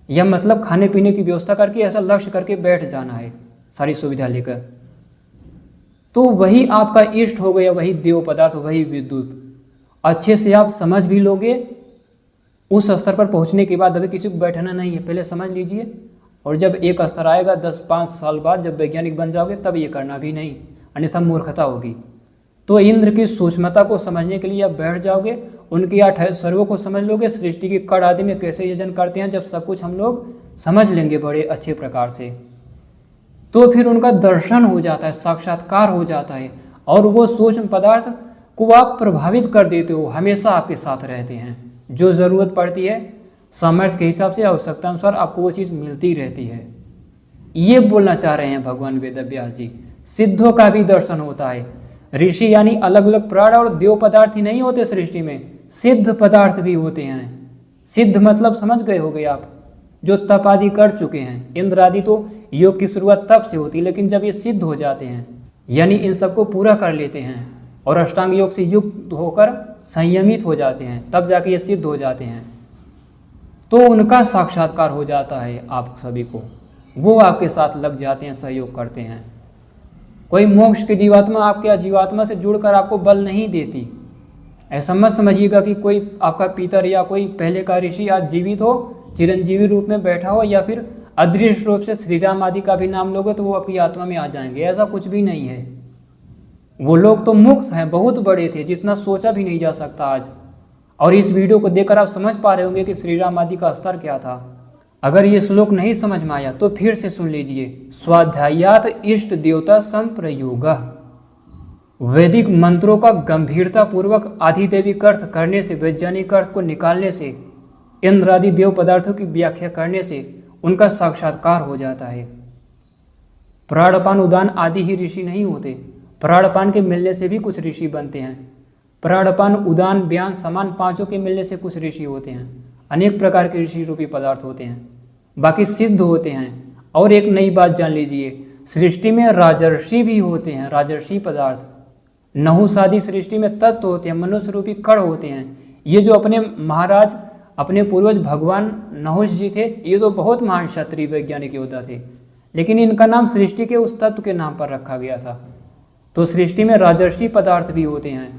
यह मतलब खाने पीने की व्यवस्था करके ऐसा लक्ष्य करके बैठ जाना है, सारी सुविधा लेकर। तो वही आपका इष्ट हो गया, वही देव पदार्थ, वही विद्युत। अच्छे से आप समझ भी लोगे। उस स्तर पर पहुंचने के बाद अभी किसी को बैठना नहीं है, पहले समझ लीजिए। और जब एक स्तर आएगा 10-5 साल बाद, जब वैज्ञानिक बन जाओगे, तब ये करना भी नहीं, अन्यथा मूर्खता होगी। तो इंद्र की सूक्ष्मता को समझने के लिए आप बैठ जाओगे, उनकी 8 ऐश्वर्यों को समझ लोगे, सृष्टि की कड़ आदि में कैसे यजन करते हैं, जब सब कुछ हम लोग समझ लेंगे बड़े अच्छे प्रकार से, तो फिर उनका दर्शन हो जाता है, साक्षात्कार हो जाता है, और वो सूक्ष्म पदार्थ को आप प्रभावित कर देते हो, हमेशा आपके साथ रहते हैं। जो ज़रूरत पड़ती है सामर्थ्य के हिसाब से, आवश्यकता अनुसार आपको वो चीज़ मिलती रहती है। ये बोलना चाह रहे हैं भगवान वेदव्यास जी। सिद्धों का भी दर्शन होता है। ऋषि यानी अलग अलग प्राण और देव पदार्थ ही नहीं होते सृष्टि में, सिद्ध पदार्थ भी होते हैं। सिद्ध मतलब समझ गए होगे आप, जो तप आदि कर चुके हैं। इंद्र आदि तो योग की शुरुआत तप से होती है, लेकिन जब ये सिद्ध हो जाते हैं, यानी इन सबको पूरा कर लेते हैं और अष्टांग योग से युक्त होकर संयमित हो जाते हैं, तब जाके ये सिद्ध हो जाते हैं, तो उनका साक्षात्कार हो जाता है आप सभी को। वो आपके साथ लग जाते हैं, सहयोग करते हैं। कोई मोक्ष की जीवात्मा आपके जीवात्मा से जुड़कर आपको बल नहीं देती। ऐसा मत समझिएगा कि कोई आपका पितर या कोई पहले का ऋषि आज जीवित हो, चिरंजीवी रूप में बैठा हो, या फिर अदृश्य रूप से श्री राम आदि का भी नाम लोगे तो वो आपकी आत्मा में आ जाएंगे। ऐसा कुछ भी नहीं है। वो लोग तो मुक्त हैं, बहुत बड़े थे, जितना सोचा भी नहीं जा सकता आज। और इस वीडियो को देखकर आप समझ पा रहे होंगे कि श्री राम आदि का स्तर क्या था। अगर ये श्लोक नहीं समझ में आया तो फिर से सुन लीजिए। स्वाध्यायात इष्ट देवता संप्रयोगा, वैदिक मंत्रों का गंभीरता पूर्वक आधिदैविक अर्थ करने से, वैज्ञानिक अर्थ को निकालने से, इंद्र आदि देव पदार्थों की व्याख्या करने से उनका साक्षात्कार हो जाता है। प्राणपान उदान आदि ही ऋषि नहीं होते, प्राणपान के मिलने से भी कुछ ऋषि बनते हैं। प्राणपान उदान व्यान समान पांचों के मिलने से कुछ ऋषि होते हैं। अनेक प्रकार के ऋषि रूपी पदार्थ होते हैं, बाकी सिद्ध होते हैं। और एक नई बात जान लीजिए, सृष्टि में राजर्षि भी होते हैं, राजर्षि पदार्थ। नहुष आदि सृष्टि में तत्व होते हैं, मनुष्य रूपी कण होते हैं। ये जो अपने महाराज, अपने पूर्वज भगवान नहुष जी थे, ये तो बहुत महान क्षत्रिय वैज्ञानिक योद्धा थे, लेकिन इनका नाम सृष्टि के उस तत्व के नाम पर रखा गया था। तो सृष्टि में राजर्षि पदार्थ भी होते हैं,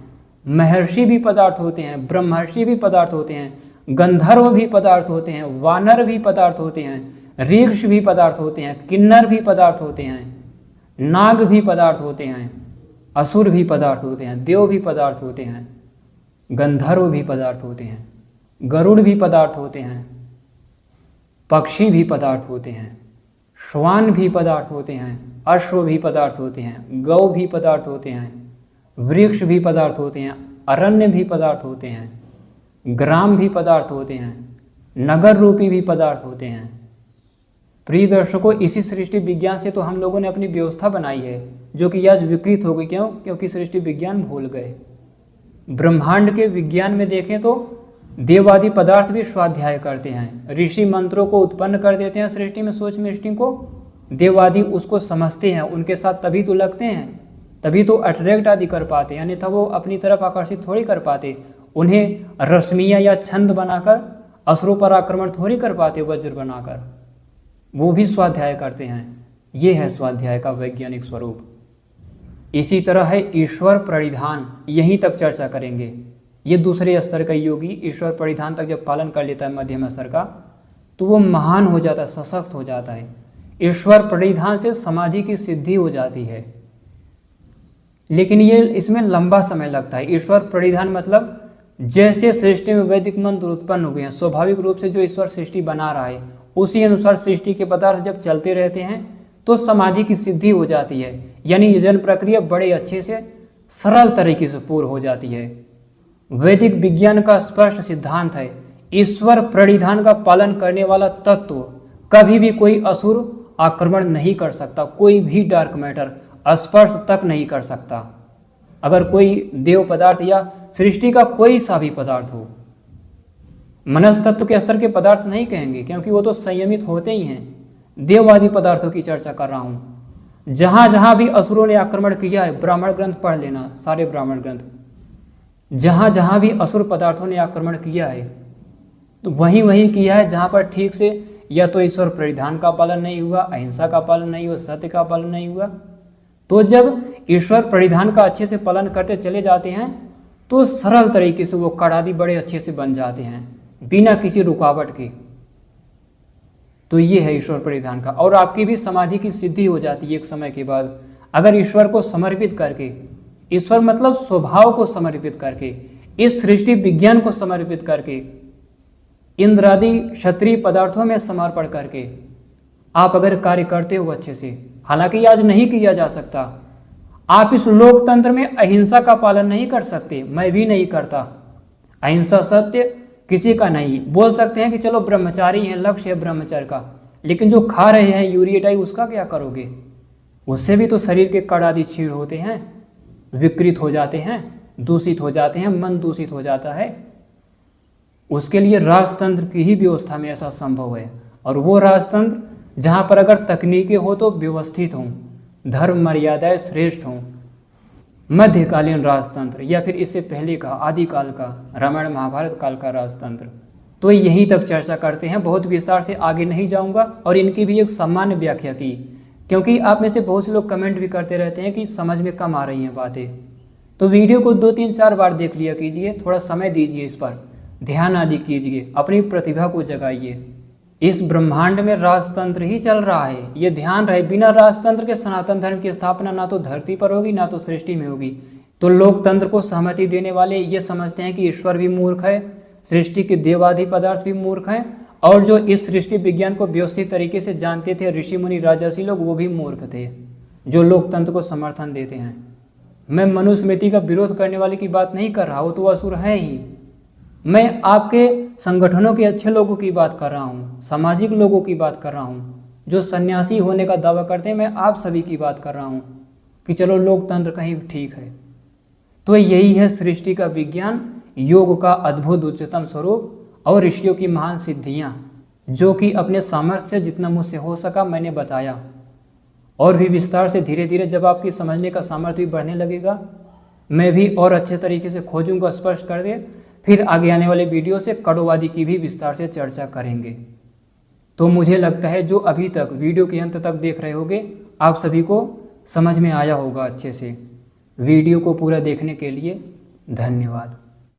महर्षि भी पदार्थ होते हैं, ब्रह्मर्षि भी पदार्थ होते हैं, गंधर्व भी पदार्थ होते हैं, वानर भी पदार्थ होते हैं, ऋक्ष भी पदार्थ होते हैं, किन्नर भी पदार्थ होते हैं, नाग भी पदार्थ होते हैं, असुर भी पदार्थ होते हैं, देव भी पदार्थ होते हैं, गंधर्व भी पदार्थ होते हैं, गरुड़ भी पदार्थ होते हैं, पक्षी भी पदार्थ होते हैं, श्वान भी पदार्थ होते हैं, अश्व भी पदार्थ होते हैं, गौ भी पदार्थ होते हैं, वृक्ष भी पदार्थ होते हैं, अरण्य भी पदार्थ होते हैं, ग्राम भी पदार्थ होते हैं, नगर रूपी भी पदार्थ होते हैं। प्रिय दर्शकों, इसी सृष्टि विज्ञान से तो हम लोगों ने अपनी व्यवस्था बनाई है, जो कि आज विकृत हो गई। क्यों? क्योंकि सृष्टि विज्ञान भूल गए। ब्रह्मांड के विज्ञान में देखें तो देवादि पदार्थ भी स्वाध्याय करते हैं, ऋषि मंत्रों को उत्पन्न कर देते हैं सृष्टि में, सोच मिष्टि को। देवादि उसको समझते हैं, उनके साथ तभी तो लगते हैं, तभी तो अट्रैक्ट आदि कर पाते, अन्यथा वो अपनी तरफ आकर्षित थोड़ी कर पाते। उन्हें रश्मियाँ या छंद बनाकर असुरों पर आक्रमण थोड़ी कर पाते, वज्र बनाकर। वो भी स्वाध्याय करते हैं। ये है स्वाध्याय का वैज्ञानिक स्वरूप। इसी तरह है ईश्वर परिधान, यहीं तक चर्चा करेंगे। ये दूसरे स्तर का योगी ईश्वर परिधान तक जब पालन कर लेता है मध्यम स्तर का, तो वो महान हो जाता है, सशक्त हो जाता है। ईश्वर परिधान से समाधि की सिद्धि हो जाती है, लेकिन ये इसमें लंबा समय लगता है। ईश्वर परिधान मतलब जैसे सृष्टि में वैदिक मंत्र उत्पन्न हुए हैं, स्वाभाविक रूप से जो ईश्वर सृष्टि बना रहा है उसी अनुसार सृष्टि के पदार्थ जब चलते रहते हैं तो समाधि की सिद्धि हो जाती है। यानी यजन प्रक्रिया बड़े अच्छे से सरल तरीके से पूर्ण हो जाती है। वैदिक विज्ञान का स्पष्ट सिद्धांत है, ईश्वर परिधान का पालन करने वाला तत्व कभी भी कोई असुर आक्रमण नहीं कर सकता, कोई भी डार्क मैटर स्पर्श तक नहीं कर सकता। अगर कोई देव पदार्थ या सृष्टि का कोई सा भी पदार्थ हो, मनस तत्व के स्तर के पदार्थ नहीं कहेंगे, क्योंकि वो तो संयमित होते ही हैं। देववादी पदार्थों की चर्चा कर रहा हूं। जहां जहां भी असुरों ने आक्रमण किया है, ब्राह्मण ग्रंथ पढ़ लेना, सारे ब्राह्मण ग्रंथ, जहां जहां भी असुर पदार्थों ने आक्रमण किया है तो वहीं किया है जहां पर ठीक से या तो ईश्वर परिधान का पालन नहीं हुआ, अहिंसा का पालन नहीं हुआ, सत्य का पालन नहीं हुआ। तो जब ईश्वर परिधान का अच्छे से पालन करते चले जाते हैं तो सरल तरीके से वो कड़ादी बड़े अच्छे से बन जाते हैं, बिना किसी रुकावट के। तो ये है ईश्वर परिधान का। और आपकी भी समाधि की सिद्धि हो जाती है एक समय के बाद, अगर ईश्वर को समर्पित करके, ईश्वर मतलब स्वभाव को समर्पित करके, इस सृष्टि विज्ञान को समर्पित करके, इंद्रादि क्षत्रिय पदार्थों में समर्पण करके आप अगर कार्य करते हो अच्छे से, हालांकि आज नहीं किया जा सकता। आप इस लोकतंत्र में अहिंसा का पालन नहीं कर सकते, मैं भी नहीं करता। अहिंसा सत्य किसी का नहीं। बोल सकते हैं कि चलो ब्रह्मचारी हैं, लक्ष्य है ब्रह्मचर्य का, लेकिन जो खा रहे हैं यूरिया डाई, उसका क्या करोगे? उससे भी तो शरीर के कण आदि छीड़ होते हैं, विकृत हो जाते हैं, दूषित हो जाते हैं, मन दूषित हो जाता है। उसके लिए राजतंत्र की ही व्यवस्था में ऐसा संभव है। और वो राजतंत्र जहाँ पर अगर तकनीकें हो तो व्यवस्थित हों, धर्म मर्यादाएं श्रेष्ठ हों, मध्यकालीन राजतंत्र या फिर इससे पहले का आदिकाल का रामायण महाभारत काल का राजतंत्र। तो यहीं तक चर्चा करते हैं, बहुत विस्तार से आगे नहीं जाऊंगा। और इनकी भी एक सामान्य व्याख्या की, क्योंकि आप में से बहुत से लोग कमेंट भी करते रहते हैं कि समझ में कम आ रही हैं बातें। तो वीडियो को 2-3-4 बार देख लिया कीजिए, थोड़ा समय दीजिए, इस पर ध्यान आदि कीजिए, अपनी प्रतिभा को जगाइए। इस ब्रह्मांड में राजतंत्र ही चल रहा है, ये ध्यान रहे। बिना राजतंत्र के सनातन धर्म की स्थापना ना तो धरती पर होगी ना तो सृष्टि में होगी। तो लोकतंत्र को सहमति देने वाले ये समझते हैं कि ईश्वर भी मूर्ख है, सृष्टि के देवादि पदार्थ भी मूर्ख हैं, और जो इस सृष्टि विज्ञान को व्यवस्थित तरीके से जानते थे ऋषि मुनि राजर्षि लोग, वो भी मूर्ख थे जो लोकतंत्र को समर्थन देते हैं। मैं मनुस्मृति का विरोध करने वाले की बात नहीं कर रहा, वो तो असुर है ही। मैं आपके संगठनों के अच्छे लोगों की बात कर रहा हूँ, सामाजिक लोगों की बात कर रहा हूँ, जो सन्यासी होने का दावा करते हैं। मैं आप सभी की बात कर रहा हूँ कि चलो लोकतंत्र कहीं ठीक है। तो यही है सृष्टि का विज्ञान, योग का अद्भुत उच्चतम स्वरूप और ऋषियों की महान सिद्धियाँ, जो कि अपने सामर्थ्य से जितना मुझसे हो सका मैंने बताया। और भी विस्तार से धीरे धीरे जब आपकी समझने का सामर्थ्य भी बढ़ने लगेगा, मैं भी और अच्छे तरीके से खोजूंगा, स्पष्ट कर दे। फिर आगे आने वाले वीडियो से कड़ोवादी की भी विस्तार से चर्चा करेंगे। तो मुझे लगता है जो अभी तक वीडियो के अंत तक देख रहे होंगे, आप सभी को समझ में आया होगा अच्छे से। वीडियो को पूरा देखने के लिए धन्यवाद।